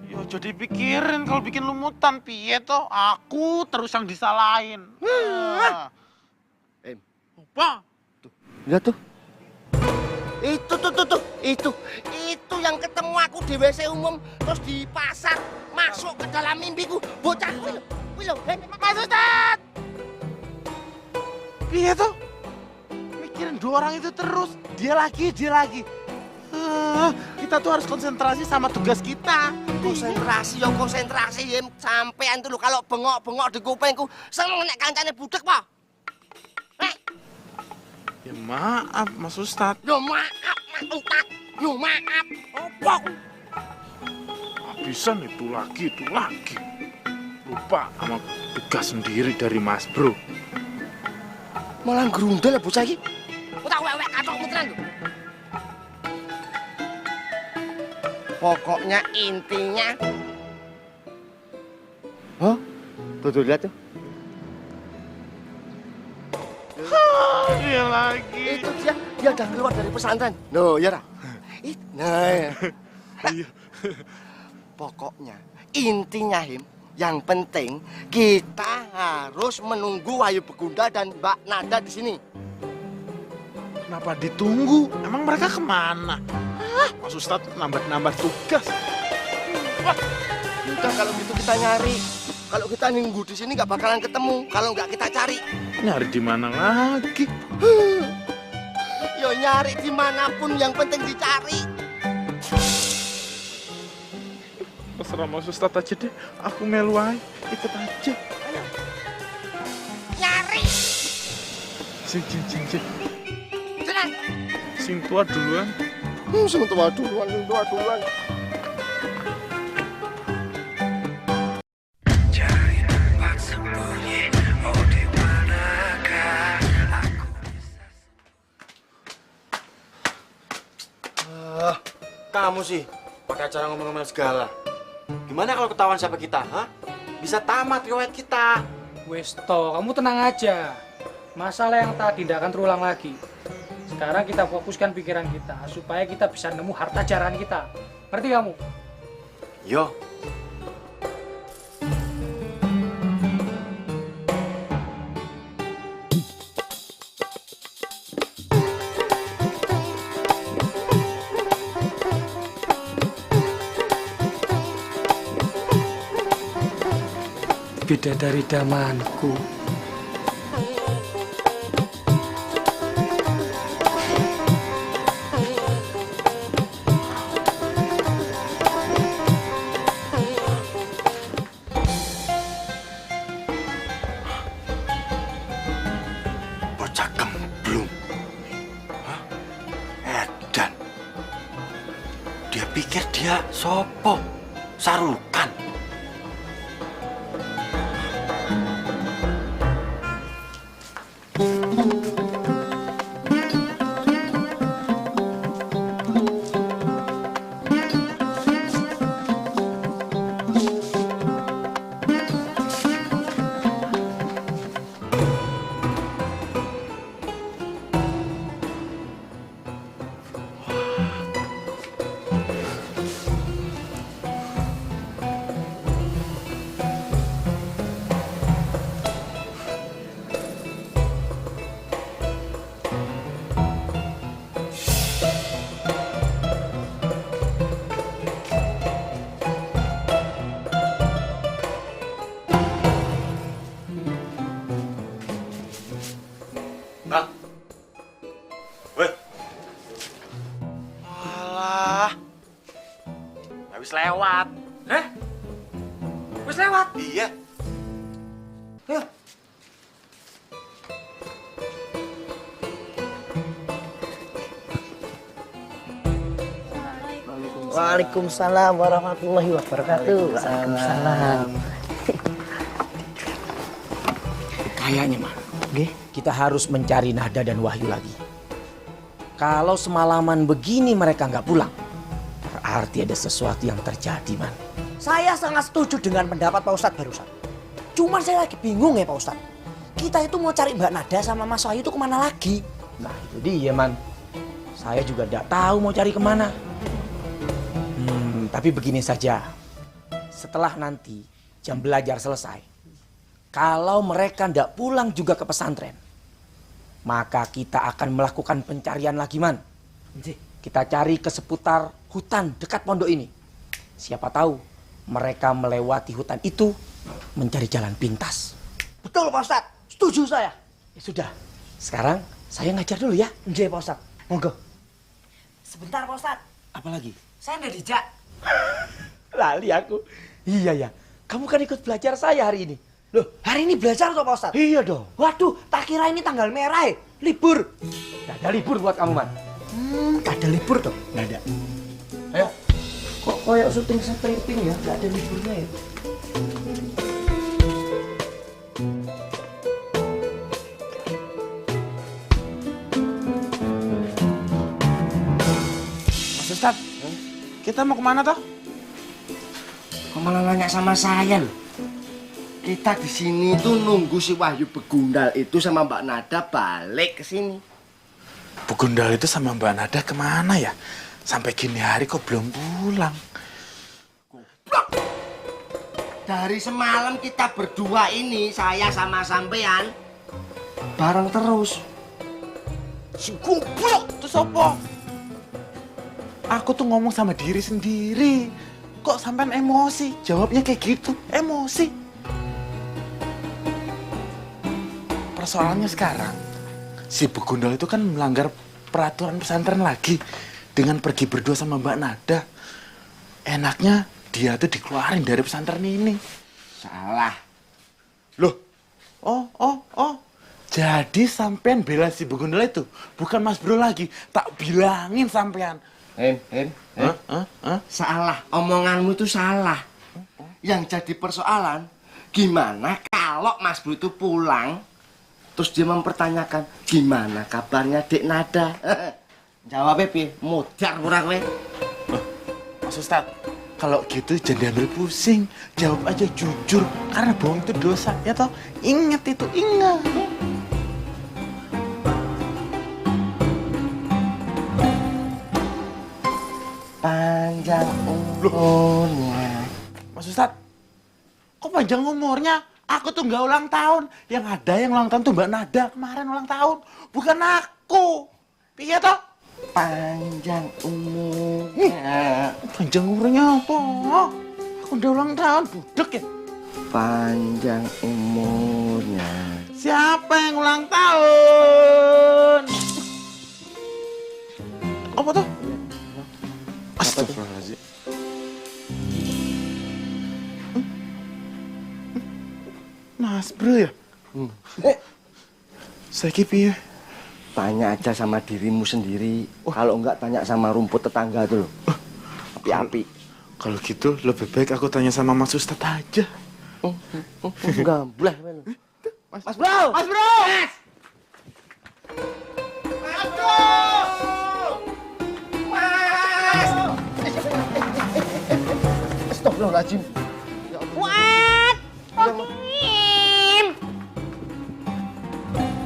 Ya jadi pikirin kalau bikin lumutan piye toh? Aku terus yang disalahin. Him. Apa? Lihat tuh. Itu yang ketemu aku di WC umum terus di pasar masuk ke dalam mimpiku. Bocah kuwi lho. Mas Ustadz. Piye toh? Mikirin dua orang itu terus, dia lagi. Kita tuh harus konsentrasi sama tugas kita. Konsentrasi, Him. Sampean tuh lho kalau bengok-bengok di kupingku seneng nek kancane budek apa? Ya maaf Mas Ustadz. Yo maaf Mas Ustadz. Yo maaf. Opo? Habisan itu lagi. Lupa sama tugas sendiri dari Mas Bro. Malah grundel ya bocah iki. Utak wek katokmu tenan lho. Pokoknya intinya. Hah? Tuh lihat tuh. Dia lagi. Itu dia udah keluar dari pesantren. No, ya Ra. Nah. Iya. Pokoknya intinya, Him, yang penting kita harus menunggu Wahyu Begundal dan Mbak Nada di sini. Kenapa ditunggu? Emang mereka kemana? Mas Ustadz nambah tugas. Udah kalau gitu kita nyari. Kalau kita nunggu di sini nggak bakalan ketemu. Kalau nggak kita cari. Nyari di mana lagi? Yo nyari dimanapun yang penting dicari. Mas Terserah Mas Ustadz aja deh. Aku melu ae. Ikut aja. Nyari. Sing. Tenang. Sing tua duluan. Sing tua duluan. Kamu sih pakai acara ngomong-ngomong segala. Gimana kalau ketahuan siapa kita, ha? Bisa tamat riwayat kita. Wes toh, kamu tenang aja. Masalah yang tadi tidak akan terulang lagi. Sekarang kita fokuskan pikiran kita supaya kita bisa nemu harta jarahan kita. Ngerti kamu? Yo. Bidadari damanku. Bocah gemblung. Hah? Edan. Dia pikir dia sopo? Sarukan. Bang. Weh. Alah. Habis lewat. Wes lewat? Iya. Ayo. Waalaikumsalam warahmatullahi wabarakatuh. Waalaikumsalam. Kayaknya mah, kita harus mencari Nada dan Wahyu lagi. Kalau semalaman begini mereka nggak pulang, berarti ada sesuatu yang terjadi, man. Saya sangat setuju dengan pendapat Pak Ustadz barusan. Cuman saya lagi bingung ya Pak Ustadz. Kita itu mau cari Mbak Nada sama Mas Wahyu itu kemana lagi? Nah itu dia, man. Saya juga nggak tahu mau cari kemana. Tapi begini saja. Setelah nanti jam belajar selesai, kalau mereka ndak pulang juga ke pesantren, maka kita akan melakukan pencarian lagi, man. Kita cari ke seputar hutan dekat pondok ini. Siapa tahu mereka melewati hutan itu mencari jalan pintas. Betul Pak Ustadz, setuju saya. Ya sudah, sekarang saya ngajar dulu ya. Nggih Pak Ustadz, monggo. Sebentar Pak Ustadz. Apa lagi? Saya ndak dijak. Lali aku. Iya ya, kamu kan ikut belajar saya hari ini. Loh, hari ini belajar toh Pak Ustadz? Iya dong. Waduh, tak kira ini tanggal merah ya. Libur. Gak ada libur buat kamu, man. Gak ada libur toh? Gak ada. Ayo. Kok koyok syuting stripping ya? Gak ada liburnya ya? Mas Ustadz, kita mau kemana toh? Kok malah nanya sama saya loh? Kita di sini tuh nunggu si Wahyu Begundal itu sama Mbak Nada balik ke sini. Begundal itu sama Mbak Nada kemana ya? Sampai gini hari kok belum pulang? Dari semalam kita berdua ini, saya sama sampean bareng terus. Si goblok itu sopo? Aku tuh ngomong sama diri sendiri. Kok sampean emosi? Jawabnya kayak gitu, emosi. Persoalannya sekarang, si Begundal itu kan melanggar peraturan pesantren lagi dengan pergi berdua sama Mbak Nada. Enaknya dia tuh dikeluarin dari pesantren ini. Salah. Loh, oh. Jadi sampean bela si Begundal itu, bukan Mas Bro lagi. Tak bilangin sampean. Salah, omonganmu itu salah. Yang jadi persoalan, gimana kalau Mas Bro itu pulang, terus dia mempertanyakan, gimana kabarnya Dek Nada? Jawabnya piye? Modar kurang we. Mas Ustadz, kalau gitu jangan diambil pusing. Jawab aja jujur, karena bohong itu dosa, ya toh? Ingat itu, ingat. Panjang umurnya. Mas Ustadz, kok panjang umurnya? Aku tuh nggak ulang tahun. Yang ada yang ulang tahun tuh Mbak Nada kemarin ulang tahun. Bukan aku. Iya toh? Panjang umurnya. Panjang umurnya apa? Aku udah ulang tahun, budek ya? Panjang umurnya. Siapa yang ulang tahun? Apa tuh? Astagfirullahaladzim. Mas Bro ya? Saya kipi ya? Tanya aja sama dirimu sendiri. Kalau enggak tanya sama rumput tetangga tuh loh. Api-api. Kalau gitu lebih baik aku tanya sama Mas Ustadz aja. Gamblah. Mas Bro! Mas Bro! Mas Bro! Astagfirullahaladzim. What? Tokim!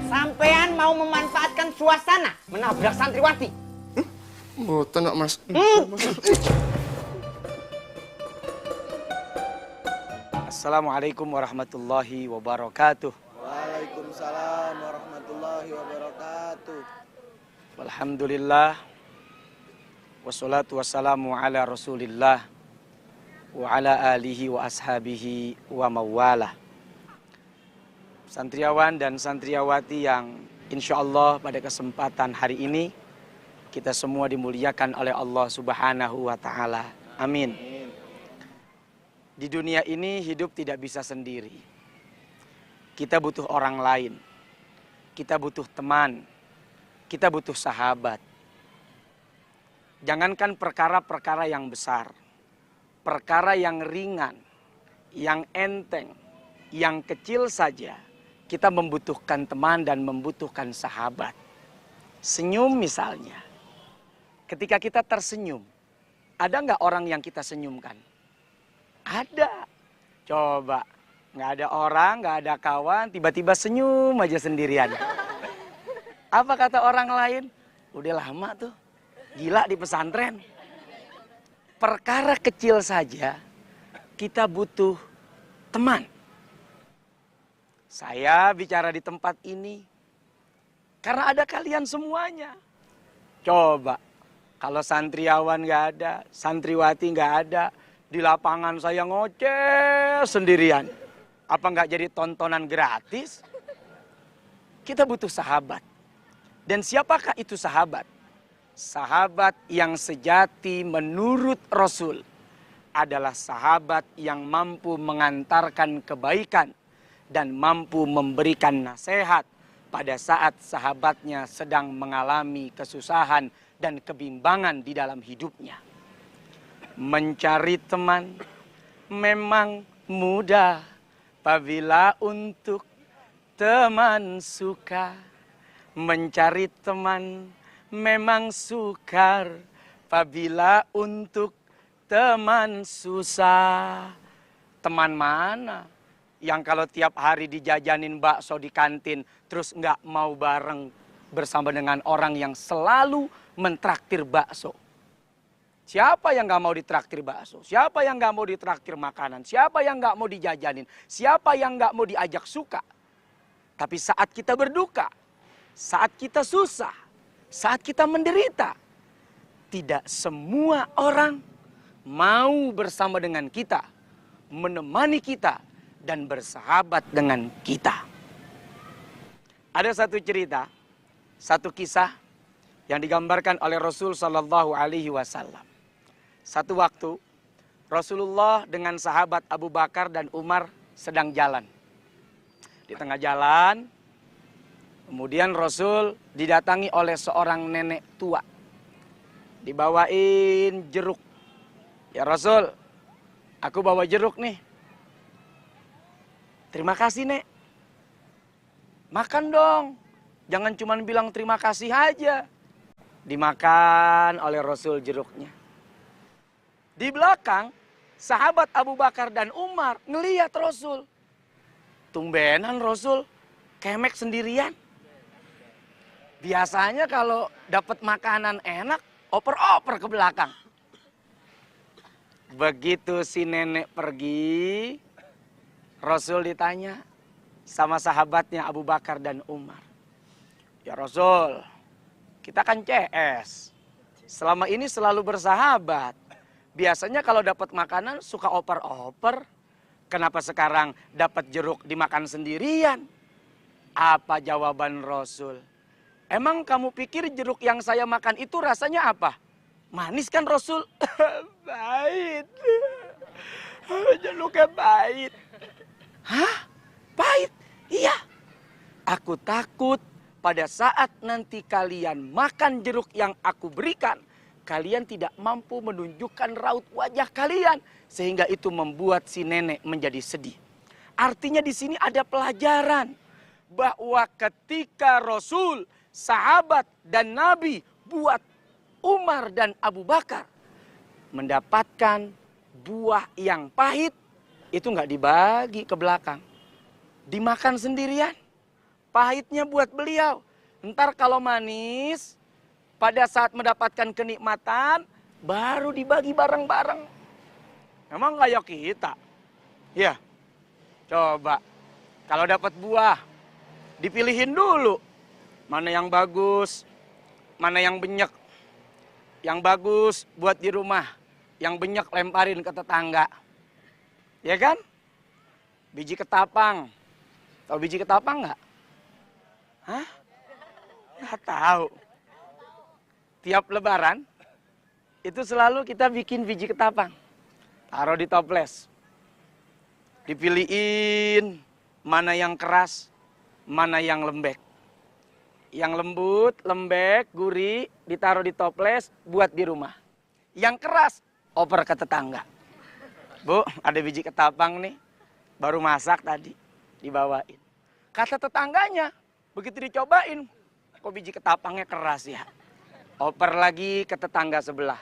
Sampean mau memanfaatkan suasana menabrak santriwati? Mboten kok, Mas. Assalamualaikum warahmatullahi wabarakatuh. Waalaikumsalam warahmatullahi wabarakatuh. Alhamdulillah. Wassalatu wassalamu ala rasulillah wa ala alihi wa ashabihi wa mawalah. Santriawan dan santriawati yang insya Allah pada kesempatan hari ini kita semua dimuliakan oleh Allah Subhanahu wa Ta'ala. Amin. Di dunia ini hidup tidak bisa sendiri. Kita butuh orang lain. Kita butuh teman. Kita butuh sahabat. Jangankan perkara-perkara yang besar. Perkara yang ringan, yang enteng, yang kecil saja. Kita membutuhkan teman dan membutuhkan sahabat. Senyum misalnya. Ketika kita tersenyum, ada nggak orang yang kita senyumkan? Ada. Coba, nggak ada orang, nggak ada kawan, tiba-tiba senyum aja sendirian. Apa kata orang lain? Udah lama tuh, gila di pesantren. Perkara kecil saja, kita butuh teman. Saya bicara di tempat ini karena ada kalian semuanya. Coba, kalau santriawan nggak ada, santriwati nggak ada, di lapangan saya ngoceh sendirian. Apa nggak jadi tontonan gratis? Kita butuh sahabat. Dan siapakah itu sahabat? Sahabat yang sejati menurut Rasul adalah sahabat yang mampu mengantarkan kebaikan dan mampu memberikan nasihat pada saat sahabatnya sedang mengalami kesusahan dan kebimbangan di dalam hidupnya. Mencari teman memang mudah apabila untuk teman suka. Mencari teman memang sukar apabila untuk teman susah. Teman mana yang kalau tiap hari dijajanin bakso di kantin terus nggak mau bareng bersama dengan orang yang selalu mentraktir bakso? Siapa yang nggak mau ditraktir bakso? Siapa yang nggak mau ditraktir makanan? Siapa yang nggak mau dijajanin? Siapa yang nggak mau diajak suka? Tapi saat kita berduka, saat kita susah, saat kita menderita, tidak semua orang mau bersama dengan kita, menemani kita, dan bersahabat dengan kita. Ada satu cerita, satu kisah yang digambarkan oleh Rasul Sallallahu Alaihi Wasallam. Satu waktu Rasulullah dengan sahabat Abu Bakar dan Umar sedang jalan. Di tengah jalan, kemudian Rasul didatangi oleh seorang nenek tua. Dibawain jeruk. Ya Rasul, aku bawa jeruk nih. Terima kasih, Nek. Makan dong. Jangan cuma bilang terima kasih aja. Dimakan oleh Rasul jeruknya. Di belakang, sahabat Abu Bakar dan Umar ngelihat Rasul. Tumbenan Rasul kemek sendirian. Biasanya kalau dapat makanan enak, oper-oper ke belakang. Begitu si nenek pergi, Rasul ditanya sama sahabatnya Abu Bakar dan Umar. Ya Rasul, kita kan CS. Selama ini selalu bersahabat. Biasanya kalau dapat makanan suka oper-oper. Kenapa sekarang dapat jeruk dimakan sendirian? Apa jawaban Rasul? Emang kamu pikir jeruk yang saya makan itu rasanya apa? Manis kan Rasul? Pahit. Jeruknya pahit. Hah? Pahit? Iya. Aku takut pada saat nanti kalian makan jeruk yang aku berikan, kalian tidak mampu menunjukkan raut wajah kalian. Sehingga itu membuat si nenek menjadi sedih. Artinya di sini ada pelajaran. Bahwa ketika Rasul, sahabat dan Nabi buat Umar dan Abu Bakar mendapatkan buah yang pahit, itu nggak dibagi ke belakang. Dimakan sendirian. Pahitnya buat beliau. Ntar kalau manis, pada saat mendapatkan kenikmatan, baru dibagi bareng-bareng. Emang kayak kita? Ya, coba. Kalau dapat buah, dipilihin dulu. Mana yang bagus, mana yang benyek. Yang bagus buat di rumah, yang benyek lemparin ke tetangga. Ya kan? Biji ketapang. Tahu biji ketapang nggak? Hah? Nggak tahu. Tiap lebaran, itu selalu kita bikin biji ketapang. Taruh di toples. Dipilihin mana yang keras, mana yang lembek. Yang lembut, lembek, gurih, ditaruh di toples buat di rumah. Yang keras, oper ke tetangga. Bu, ada biji ketapang nih, baru masak tadi, dibawain. Kata tetangganya, begitu dicobain, kok biji ketapangnya keras ya? Oper lagi ke tetangga sebelah.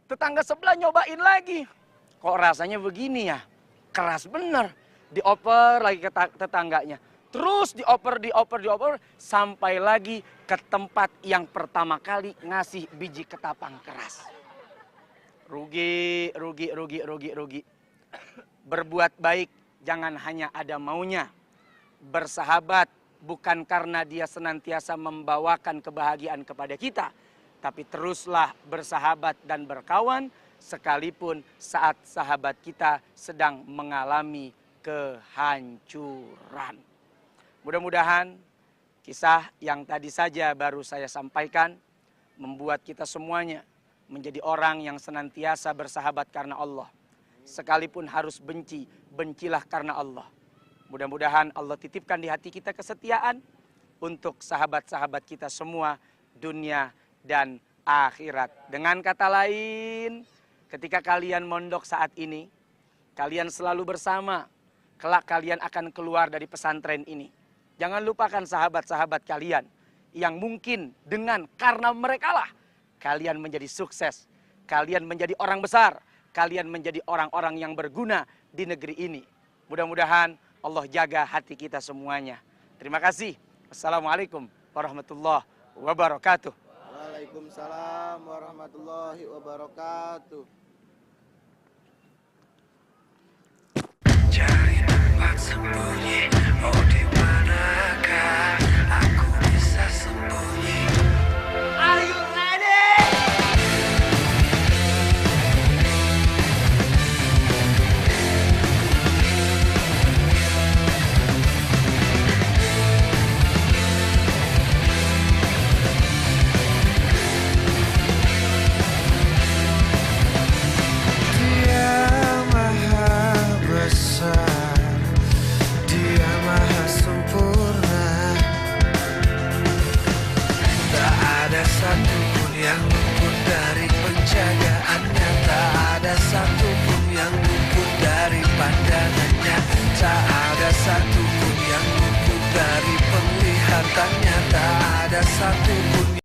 Tetangga sebelah nyobain lagi. Kok rasanya begini ya? Keras bener. Dioper lagi ke tetangganya. Terus dioper, sampai lagi ke tempat yang pertama kali ngasih biji ketapang keras. Rugi. Berbuat baik jangan hanya ada maunya. Bersahabat bukan karena dia senantiasa membawakan kebahagiaan kepada kita. Tapi teruslah bersahabat dan berkawan sekalipun saat sahabat kita sedang mengalami kehancuran. Mudah-mudahan kisah yang tadi saja baru saya sampaikan membuat kita semuanya menjadi orang yang senantiasa bersahabat karena Allah. Sekalipun harus benci, bencilah karena Allah. Mudah-mudahan Allah titipkan di hati kita kesetiaan untuk sahabat-sahabat kita semua dunia dan akhirat. Dengan kata lain, ketika kalian mondok saat ini, kalian selalu bersama. Kelak kalian akan keluar dari pesantren ini. Jangan lupakan sahabat-sahabat kalian yang mungkin karena merekalah kalian menjadi sukses. Kalian menjadi orang besar. Kalian menjadi orang-orang yang berguna di negeri ini. Mudah-mudahan Allah jaga hati kita semuanya. Terima kasih. Assalamualaikum warahmatullahi wabarakatuh. Waalaikumsalam warahmatullahi wabarakatuh. Cari tempat sembunyi, oh di manakah aku bisa sembunyi? Are you ready? Nyatanya tak ada satupun